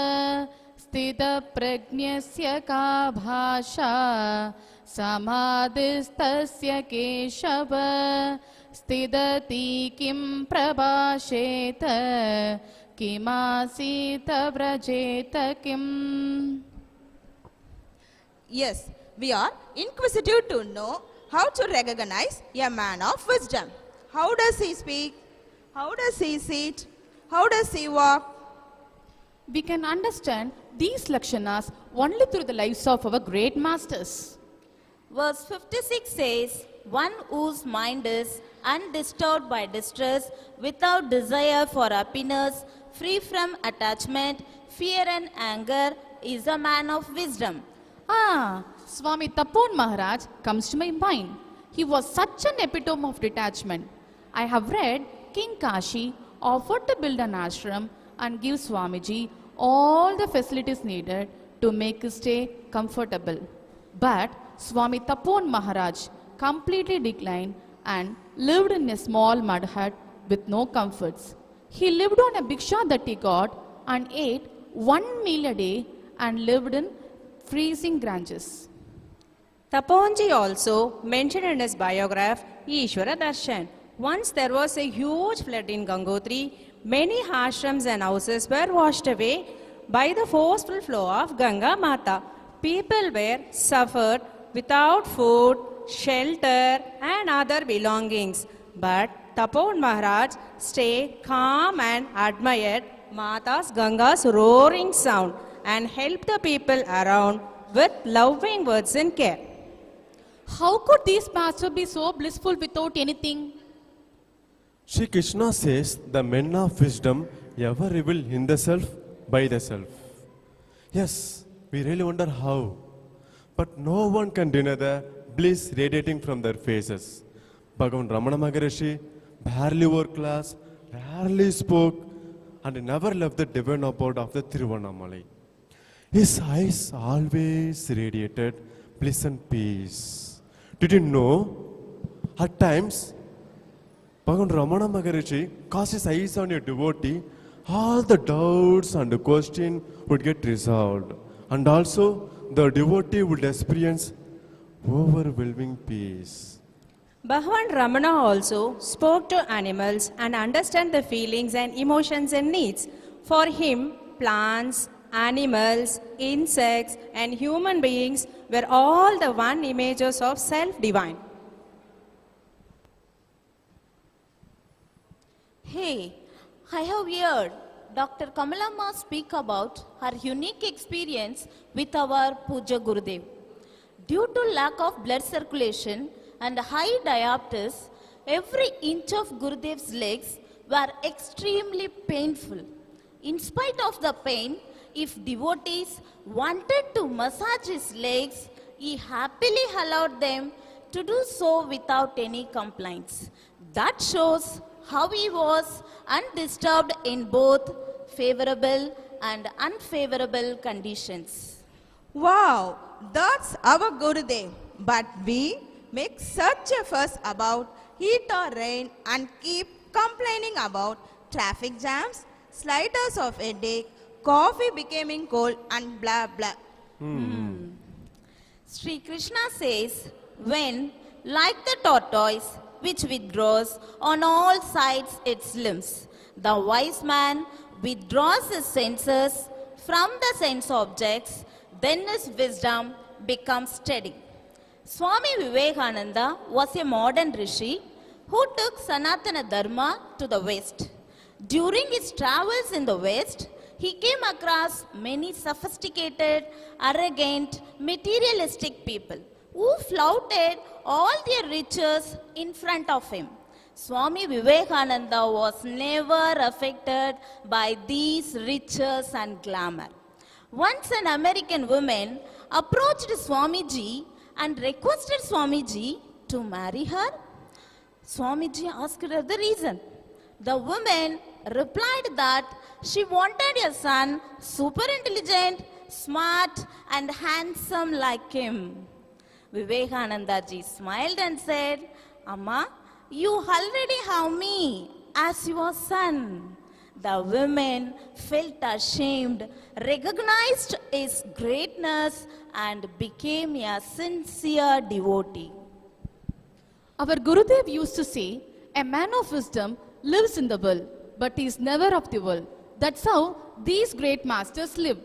sthita prajnasya ka bhasha samadhistasya keshava sthidati kim prabhasheta kimasita vrajeta kim. Yes, we are inquisitive to know how to recognize a man of wisdom. How does he speak? How does he sit? How does he walk? We can understand these lakshanas only through the lives of our great masters. Verse 56 says, one whose mind is undisturbed by distress, without desire for happiness, free from attachment, fear and anger, is a man of wisdom. Swami Tapon Maharaj comes to my mind. He was such an epitome of detachment. I have read King Kashi offered to build an ashram and give Swamiji all the facilities needed to make his stay comfortable. But Swami Tapon Maharaj completely declined and lived in a small mud hut with no comforts. He lived on a bhiksha that he got and ate 1 meal a day and lived in freezing granges. Taponji also mentioned in his biograph Ishwara Darshan. Once there was a huge flood in Gangotri. Many ashrams and houses were washed away by the forceful flow of Ganga Mata. People were suffered without food, shelter, and other belongings. But Tapon Maharaj stayed calm and admired Mata's Ganga's roaring sound and helped the people around with loving words and care. How could these masters be so blissful without anything? Shri Krishna says the men of wisdom ever reveal in the self by the self. Yes, we really wonder how. But no one can deny the bliss radiating from their faces. Bhagavan Ramana Maharishi barely wore class, rarely spoke, and never left the divine abode of the Tiruvannamalai. His eyes always radiated bliss and peace. Did you know? At times, Bhagavan Ramana Maharishi cast his eyes on a devotee, all the doubts and the question would get resolved. And also, the devotee would experience overwhelming peace. Bhagavan Ramana also spoke to animals and understood the feelings and emotions and needs. For him, plants, animals, insects, and human beings were all the one images of self-divine. Hey, I have heard Dr. Kamalama speak about her unique experience with our Puja Gurudev. Due to lack of blood circulation and high diabetes, every inch of Gurudev's legs were extremely painful. In spite of the pain, if devotees wanted to massage his legs, he happily allowed them to do so without any complaints. That shows how he was undisturbed in both favorable and unfavorable conditions. Wow, that's our Gurudev. But we make such a fuss about heat or rain and keep complaining about traffic jams, slighters of headache, coffee becoming cold and blah blah. Sri Krishna says, when, like the tortoise, which withdraws on all sides its limbs, the wise man withdraws his senses from the sense objects, then his wisdom becomes steady. Swami Vivekananda was a modern rishi who took Sanatana Dharma to the West. During his travels in the West, he came across many sophisticated, arrogant, materialistic people who flaunted all their riches in front of him. Swami Vivekananda was never affected by these riches and glamour. Once an American woman approached Swamiji and requested Swamiji to marry her. Swamiji asked her the reason. The woman replied that she wanted a son super intelligent, smart and handsome like him. Vivekananda ji smiled and said, Amma, you already have me as your son. The woman felt ashamed, recognized his greatness and became a sincere devotee. Our Gurudev used to say, a man of wisdom lives in the world, but he is never of the world. That's how these great masters live.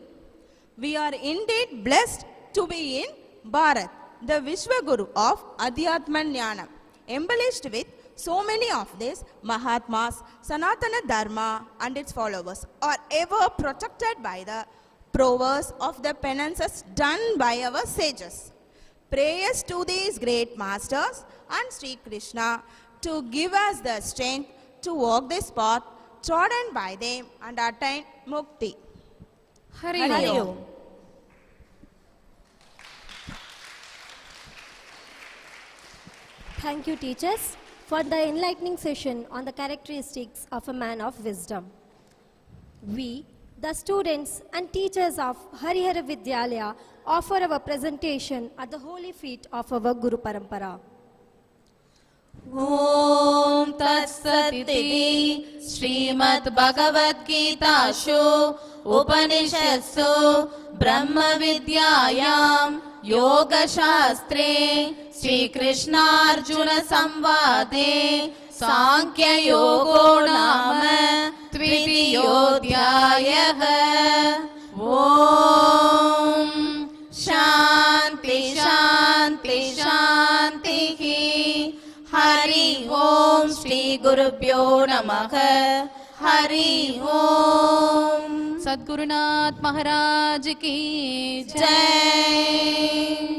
We are indeed blessed to be in Bharat, the Vishwaguru of Adhyatma Jnana, embellished with so many of these Mahatmas. Sanatana Dharma and its followers are ever protected by the prowess of the penances done by our sages. Prayers to these great masters and Sri Krishna to give us the strength to walk this path trodden by them and attain mukti. Hari Om. Thank you, teachers, for the enlightening session on the characteristics of a man of wisdom. We, the students and teachers of Harihara Vidyalaya, offer our presentation at the holy feet of our Guru Parampara. Om Tat Sati Srimad Bhagavad Gita Upanishadsu Brahma Vidyayam Yoga Shastre Shri Krishna Arjuna Samvade Sankhya Yogo Nama Tvitiyodhyayah. Om Shanti Shanti குருப்யோ நமக. ஹரி ஓம். सद्गुरुनाथ महाराज की ஜெய்.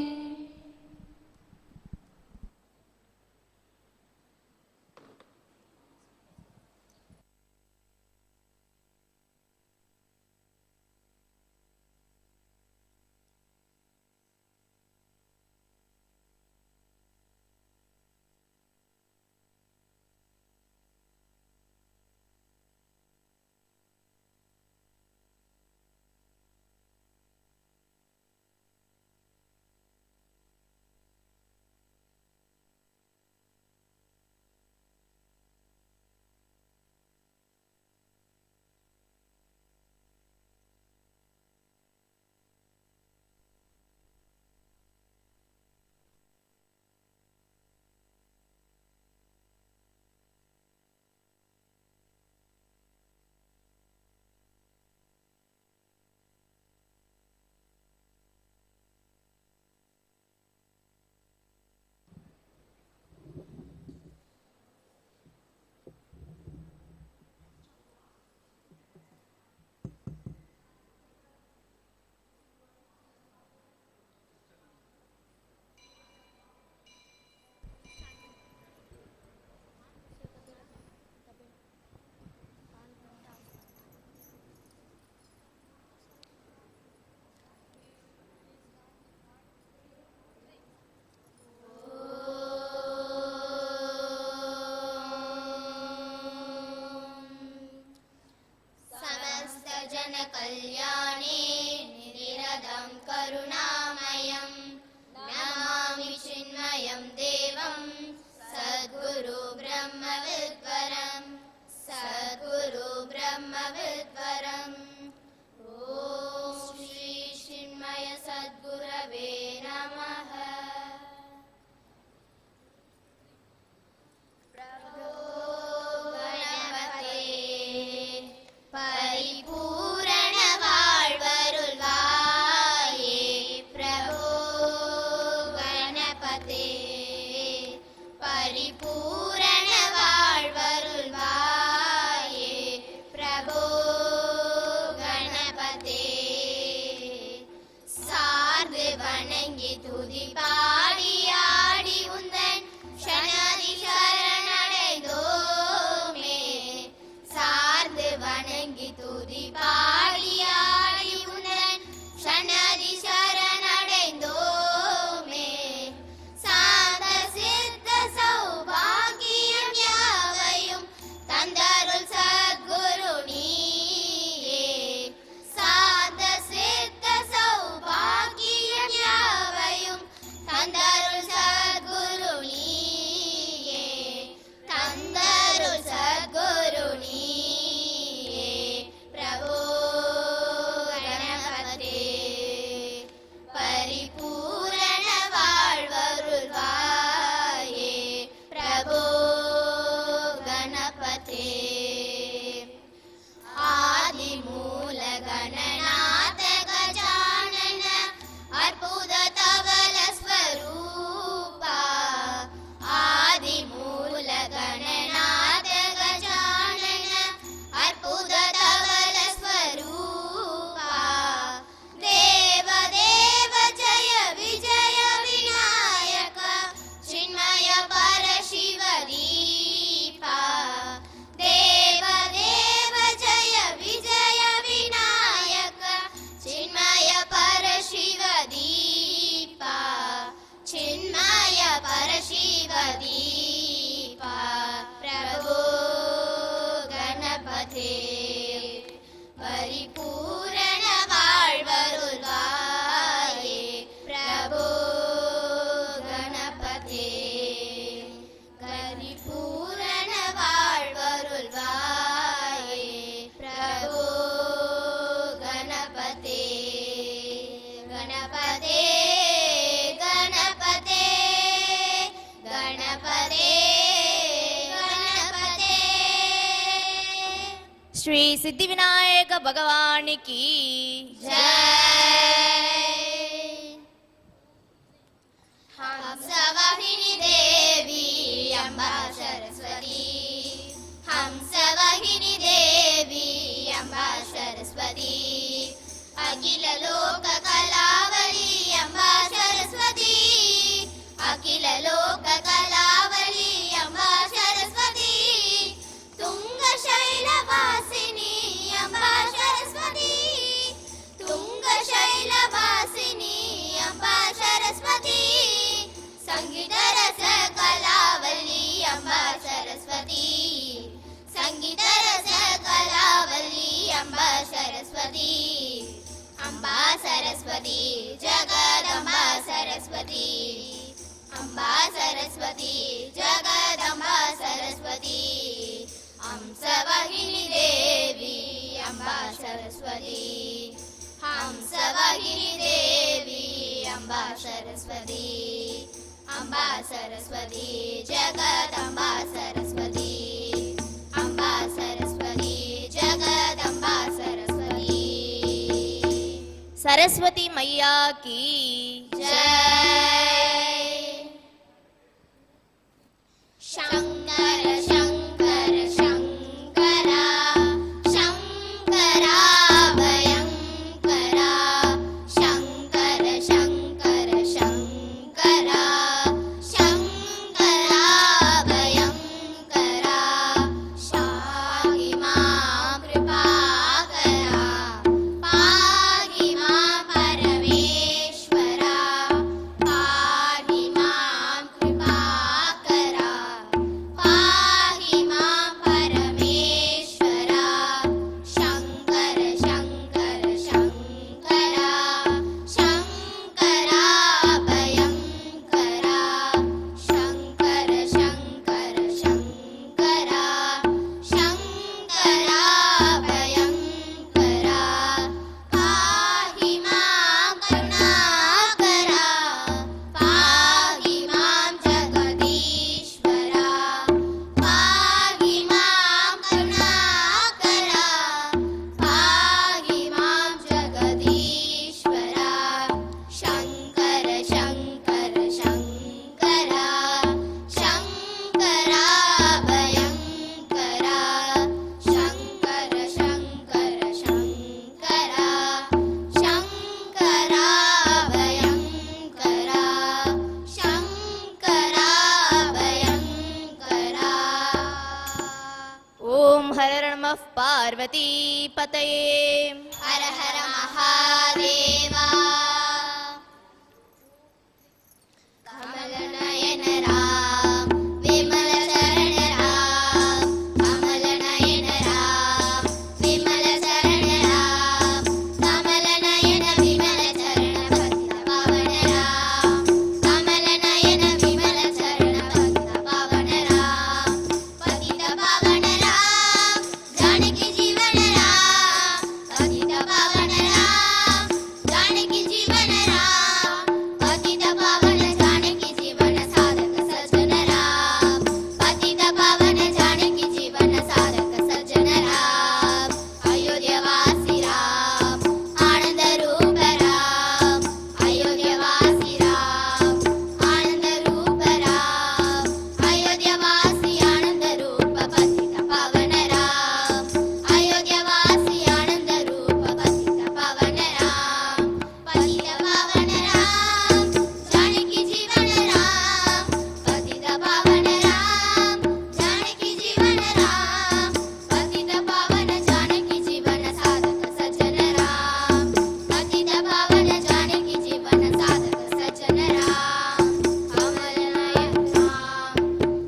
कल्याणे निरदं करुणामयं नमामि चिन्मयं देवं सद्गुरु ब्रह्मविद्वरं सद्गुरु ब्रह्मविद्वरम् ॐ श्री चिन्मय सद्गुरवे नमः। प्रभो गणपते परिपूर्ण வாழ்வருள்வாயே பிரபோ கணபதே பரிபூரண வாழ்வருள்வாயே பிரபோ கணபதே சார்ந்து வணங்கி துதி பாடி ஆடி உந்தன் சரணதி சரணடைந்தோமே சார்ந்து வணங்கி துதி பாடி ஆடி உந்தன் சரணதி சரணடைந்தோமே சாந்த சித்த சௌபாகியம் யாவையும் தந்தருள் சத்குரு நீயே சாந்த சித்த சௌபாகியம் யாவையும் தந்தருள் சத்குரு நீயே தந்தருள் சத்குரு நீயே பிரபோ கணபதே பரிபூரண வாழ்வருள்வாயே பிரபோ கணபதே ஆதி மூல கணநாத கஜானன அற்புத தவல ஸ்வரூபா ஆதி மூல கணநாத கஜானன அற்புத தவல ஸ்வரூபா தேவ தேவ ஜய விஜய விநாயக சின்மய பரசிவ தீபா தேவ தேவ ஜய விஜய விநாயக சின்மய பரசிவ தீபா சின்மய பரசிவ தீபா பிரபோ கணபதே பரிபூரண வாழ்வருள்வாயே பிரபோ கணபதே பரிபூரண வாழ்வருள்வாயே பிரபோ கணபதே கணபதே கணபதே கணபதே கணபதே ஸ்ரீ சித்தி விநாயக பகவானுக்கு जय हंसवाहिनी देवी अम्बा सरस्वती ಹಂಸವಾಹಿನಿ ದೇವಿ ಅಂಬಾ ಸರಸ್ವತಿ ಅಖಿಲ ಲೋಕ ಕಲಾವಳಿ ಅಂಬಾ ಸರಸ್ವತಿ ಅಖಿಲ ಲೋಕ ಕಲಾವಳಿ ಅಂಬಾ ಸರಸ್ವತಿ ತುಂಗ ಶೈಲವಾಸಿನಿ ಅಂಬಾ ಸರಸ್ವತಿ ತುಂಗ ಶೈಲವಾಸಿನಿ ಅಂಬಾ ಸರಸ್ವತಿ ಸಂಗೀತ ರಸ ಕಲಾವಳಿ ಅಂಬಾ ಸರಸ್ವತಿ ಸಂಗೀತ ರಸ ಕಲಾವಳಿ ಅಂಬಾ ಸರಸ್ವತಿ ಅಂಬಾ ಸರಸ್ವತಿ ಜಗದಂಬಾ ಸರಸ್ವತಿ ಅಂಬಾ ಸರಸ್ವತಿ ಜಗದಂಬಾ ಸರಸ್ವತಿ ಹಂಸವಾಹಿನಿ ದೇವಿ ಅಂಬಾ ಸರಸ್ವತಿ ಹಂಸವಾಹಿನಿ ದೇವಿ ಅಂಬಾ ಸರಸ್ವತಿ ಅಂಬಾ ಸರಸ್ವತಿ ಜಗದಂಬಾ ಸರಸ್ವತಿ ಅಂಬಾ ಸರಸ್ವತಿ ಜಗದಂಬಾ ಸರಸ್ವತಿ सरस्वती मैया की जय। शंकर शंकर शंकरा शंकरा भयंकरा शंकर शंकर शंकरा शंकरा भयंकरा शाहि मां कृपाकरा पाहि मां परमेश्वरा पाहि मां कृपाकरा पाहि मां परमेश्वरा शंकर शंकर शंकरा शंकरा भयंकरा शंकर शंकर शंकरा शंकरा भयंकरा पाहि मां करुणाकरा पाहि मां जगदीश्वरा पाहि मां करुणाकरा पाहि मां जगदीश्वरा शंकर शंकर शंकरा शंकरा भयंकरा शंकर शंकर शंकरा शंकरा भयंकरा शंकरा भयंकरा ओम हर नमः पार्वती पतये हर हर महादेवा कमल नयन राम विमल चरण राम कमल नयन राम विमल चरण राम कमल नयन विमल चरण भक्त पावन राम कमल नयन विमल चरण भक्त पावन राम पतित पावन राम जानकी जीवन राम पतित पावन राम जानकी जीवन राम पतित पावन जानकी जीवन साधक सज्जन राम पतित पावन जानकी जीवन साधक सज्जन राम अयोध्यवासी राम आनंद रूप राम अयोध्यवासी राम आनंद रूप राम अयोध्यवासी आनंद रूप पतित पावन राम अयोध्यवासी आनंद रूप पतित पावन राम पतित पावन राम जानकी जीवन राम पतित पावन राम जानकी जीवन राम पतित पावन जानकी जीवन साधक सज्जन राम पतित पावन जानकी जीवन साधक सज्जन राम कमल नयन राम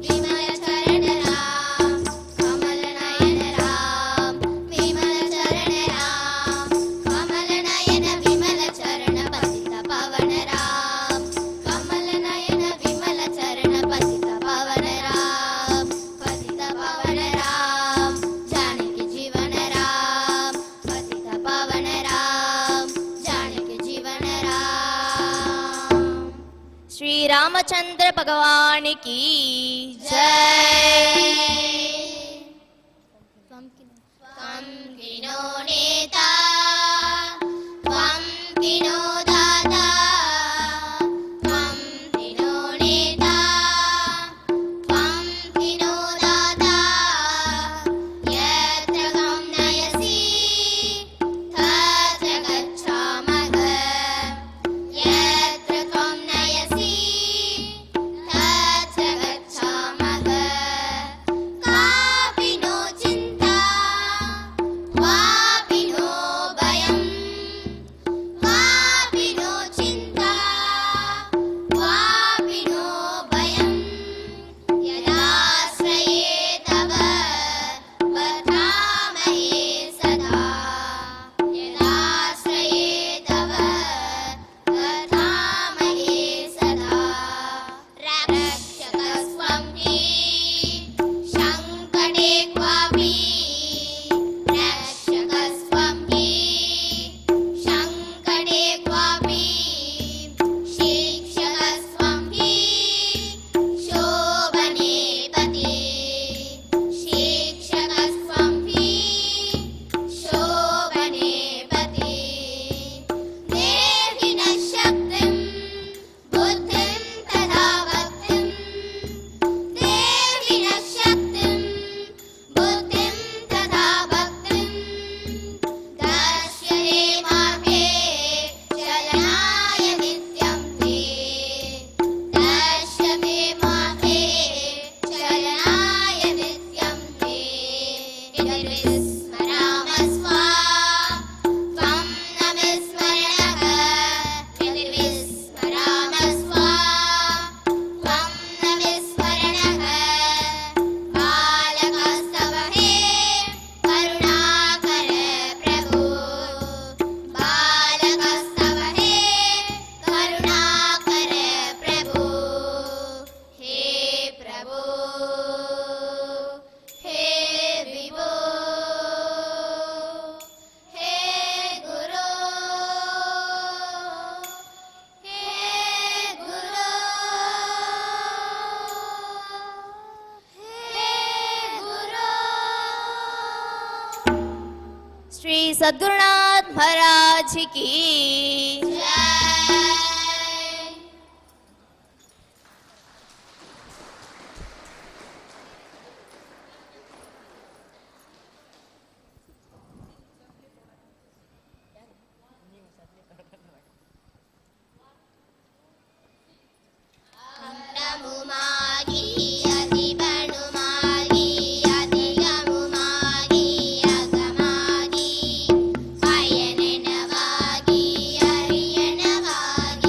विमल चरण राम कमल नयन राम विमल चरण राम कमल नयन विमल चरण पतित पावन राम कमल नयन विमल चरण पतित पावन राम पतित पावन राम जानकी जीवन राम पतित पावन राम जानकी जीवन राम श्री रामचंद्र भगवान की जय। त्वं किनो नेता त्वं किनो दाता त्वं किनो नेता त्वं किनो दाता वापिनो भयम् वापिनो चिन्ता वापिनो भयम् यदाश्रये तव वर्धामहे सदा यदाश्रये तव वर्धामहे सदा रक्षकस्त्वं हि शङ्कटे क्वापि रक्षकस्त्वं हि शङ्कटे क्वापि शिक्षकस्त्वं हि शोभने पते शिक्षकस्त्वं हि शोभने पते देहि नः शक्तिं बुद्धिं तथा भक्तिं देहि नः शक्तिं बुद्धिं तथा भक्तिं दर्शये मार्गे चलनाय नित्यं ते दर्शये मार्गे चलनाय नित्यं ते यद्विस्मरामस्वा त्वं न विस्मरणः यद्विस्मरामस्वा त्वं न विस्मरणः बालकस्तव हे करुणाकर प्रभो बालकस्तव हे करुणाकर प्रभो हे प्रभो हे विभो हे गुरो हे गुरो हे गुरो श्री सद्गुरुनाथ महाराज की जय। अन्नमुमागी अधिबणुमागी अधिगमुमागी अगमागी अयननवागी अरियनवागी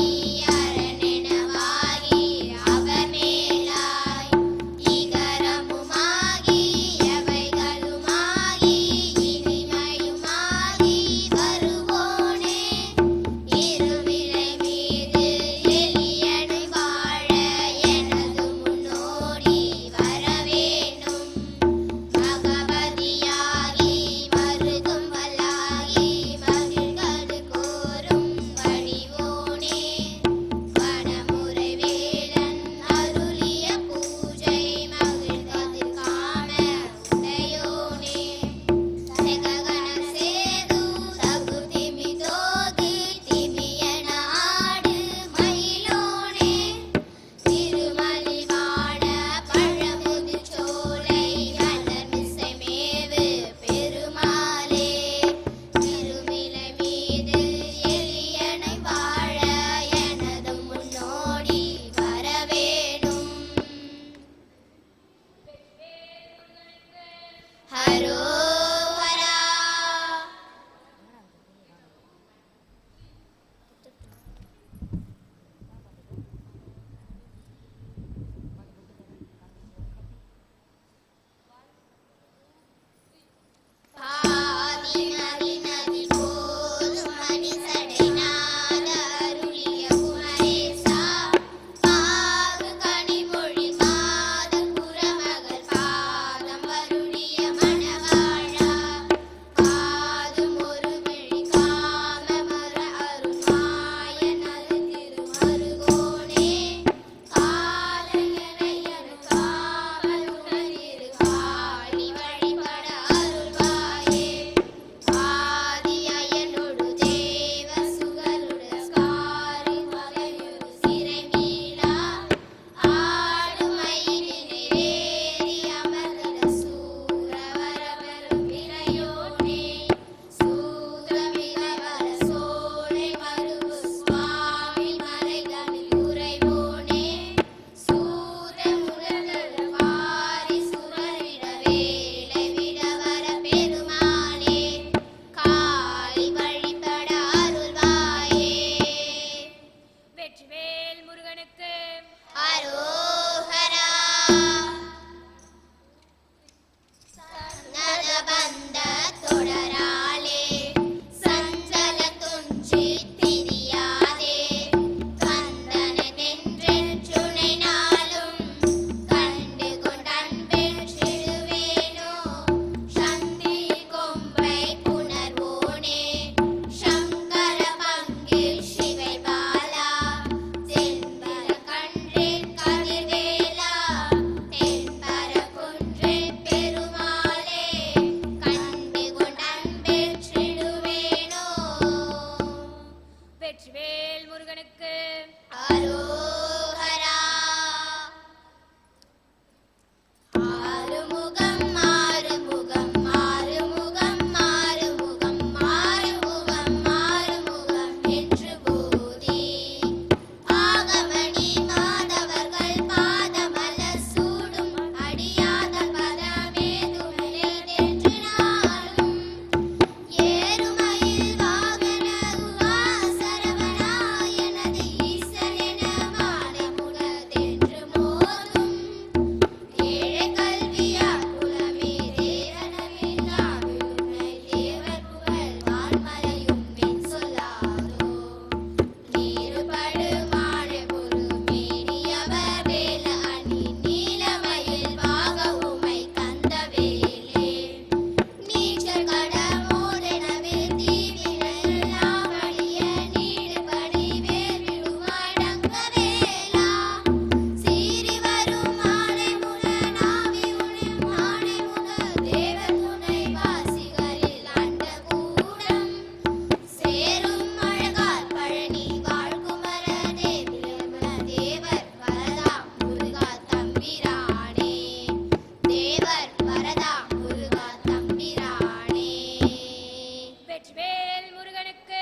வெற்றிவேல் முருகனுக்கு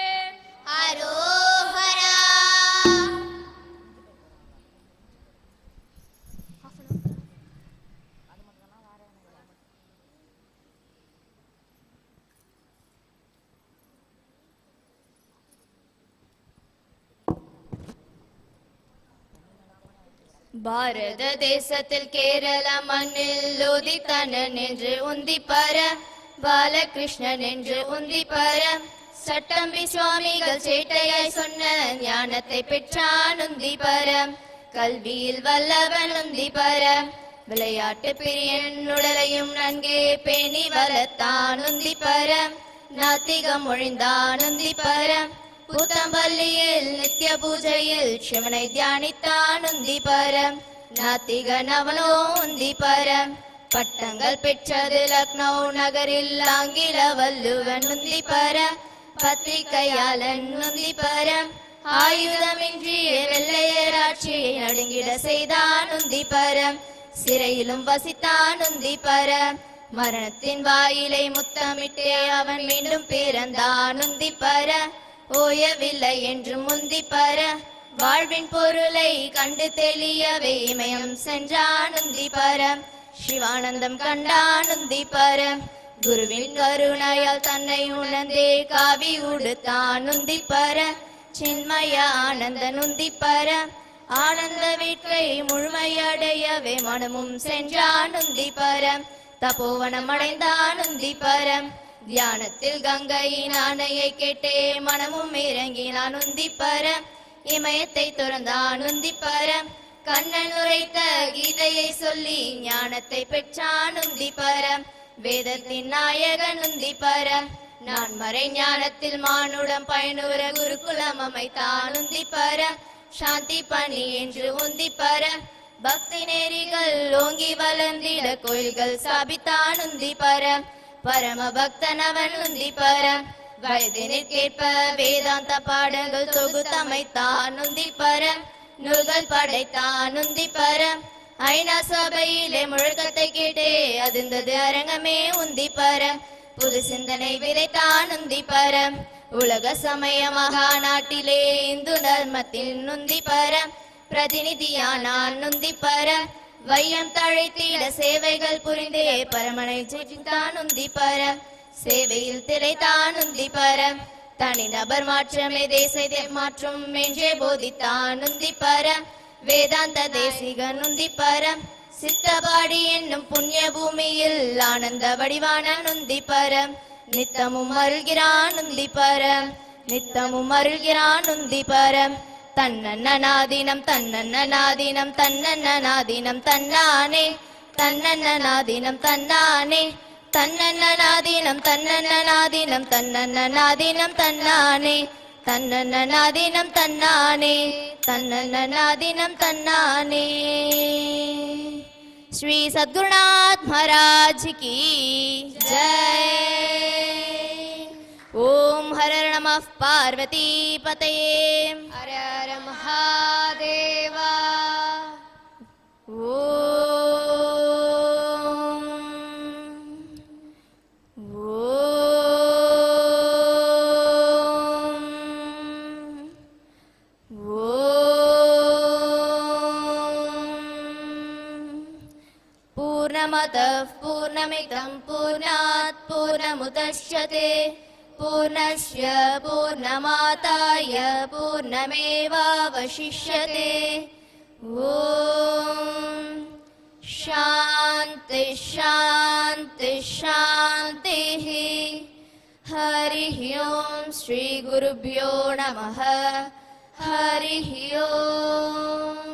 அரோஹரா. பாரத தேசத்தில் கேரள மண்ணில் உதித்தனன் என்று உந்திப்பர, பாலகிருஷ்ணன் என்று உந்திப்பர, சட்டம்பி சுவாமிகள் சேட்டையாய் சொன்ன ஞானத்தை பெற்றான் உந்திப்பர, கல்வியில் வல்லவன் உந்திப்பர, விளையாட்டு பிரியன் உடலையும் நன்கே பேணி வளர்த்தான் உந்திப்பர, நாத்திகம் ஒழிந்தான் உந்திப்பர, புத்தம்பள்ளியில் நித்திய பூஜையில் சிவனை தியானித்தான் உந்திப்பர, நாத்திகன் அவனோ உந்திப்பர, பட்டங்கள் பெற்றது லக்னோ நகரில் ஆங்கில வல்லுவன் உந்திப்பர, பத்திரிகையாளன் உந்திப்பர, ஆயுதமின்றிய வெள்ளையராட்சியை நடுங்கிட செய்தான் உந்திப்பர, சிறையிலும் வசித்தான் உந்திப்பர, மரணத்தின் வாயிலை முத்தமிட்டே அவன் மீண்டும் பிறந்தான் உந்திப்பர, ஓயவில்லை என்றும் உந்திப்பர, வாழ்வின் பொருளை கண்டு தெளியவே இமயம் சென்றான் உந்திப்பர, சிவானந்தம் கண்டான் உந்திப்பர, குருவின் கருணையால் தன்னை உணர்ந்தே காவி உடுத்தான் உந்திப்பர, சின்மய ஆனந்தன் உந்திப்பர, ஆனந்த வீட்டை முழுமையடையவே மனமும் சென்றான் உந்திப்பர, தபோவனம் அடைந்தான் உந்திப்பர, தியானத்தில் கங்கையின் ஆணையை கேட்டே மனமும் இறங்கினான் உந்திப்பர, இமயத்தை துறந்தான் உந்திப்பர, கண்ணன் உரைத்த கீதையை சொல்லி ஞானத்தை பெற்றான் உந்திப்பர, வேதத்தின் நாயகன் உந்திப்பர, நான் மறை ஞானத்தில் மானுடம் பயனுற குருகுலம் அமைத்தான் உந்திப்பர, சாந்தி பணி என்று உந்திப்பர, பக்தி நெறிகள் ஓங்கி வளர்ந்திட கோயில்கள் சாபித்தான் உந்திப்பர, பரம பக்தனவன் உந்திப்பர, வயதினிற்கேற்ப வேதாந்த பாடங்கள் தொகுத்தமைத்தான் உந்திப்பர, நூல்கள் படைத்தான் உந்திப்பர, ஐநா சபையிலே முழக்கத்தை கேட்டே அதிர்ந்தது அரங்கமே உந்திப்பர, புது சிந்தனை விதைத்தான் உந்திப்பர, உலக சமய மகாநாட்டிலே இந்து தர்மத்தின் உந்திப்பர, பிரதிநிதியானான் உந்திப்பர, வையம் தழைத்திட சேவைகள் புரிந்தே பரமனை ஜெயித்தான் உந்திப்பர, சேவையில் திளைத்தான் உந்திப்பர, தனிநபர் மாற்றமே தேசத்தை மாற்றும் என்றே போதித்தான் உந்திப்பர, வேதாந்த தேசிகன் உந்திப்பர, சித்தபாடி என்னும் புண்ணிய பூமியில் ஆனந்த வடிவான உந்திப்பர, நித்தமும் அருள்கிறான் உந்திப்பர, நித்தமும் அருள்கிறான் உந்திப்பர, தன்னன்னாதீனம் தன்னன்னாதீனம் தன்னன்னாதீனம் தன்னானே, தன்னன்னாதீனம் தன்னானே, தன்னன்னாதீனம் தன்னன்னாதீனம் தன்னன்னாதீனம் தன்னானே, தன்னன்னாதீனம் தன்னானே, தன்னன்னாதீனம் தன்னானே. श्री सद्गुरुनाथ महाराज की जय. ओम हर हर नमः पार्वती पतये, हर हर महादेवा. पूर्णमतः पूर्णमिदं पूर्णात् पूर्णमुदच्यते पूर्णस्य पूर्णमादाय पूर्णमेवावशिष्यते. ॐ शान्ति शान्ति शान्तिः. हरिः ओं श्री गुरुभ्यो नमः. हरिः ओम्.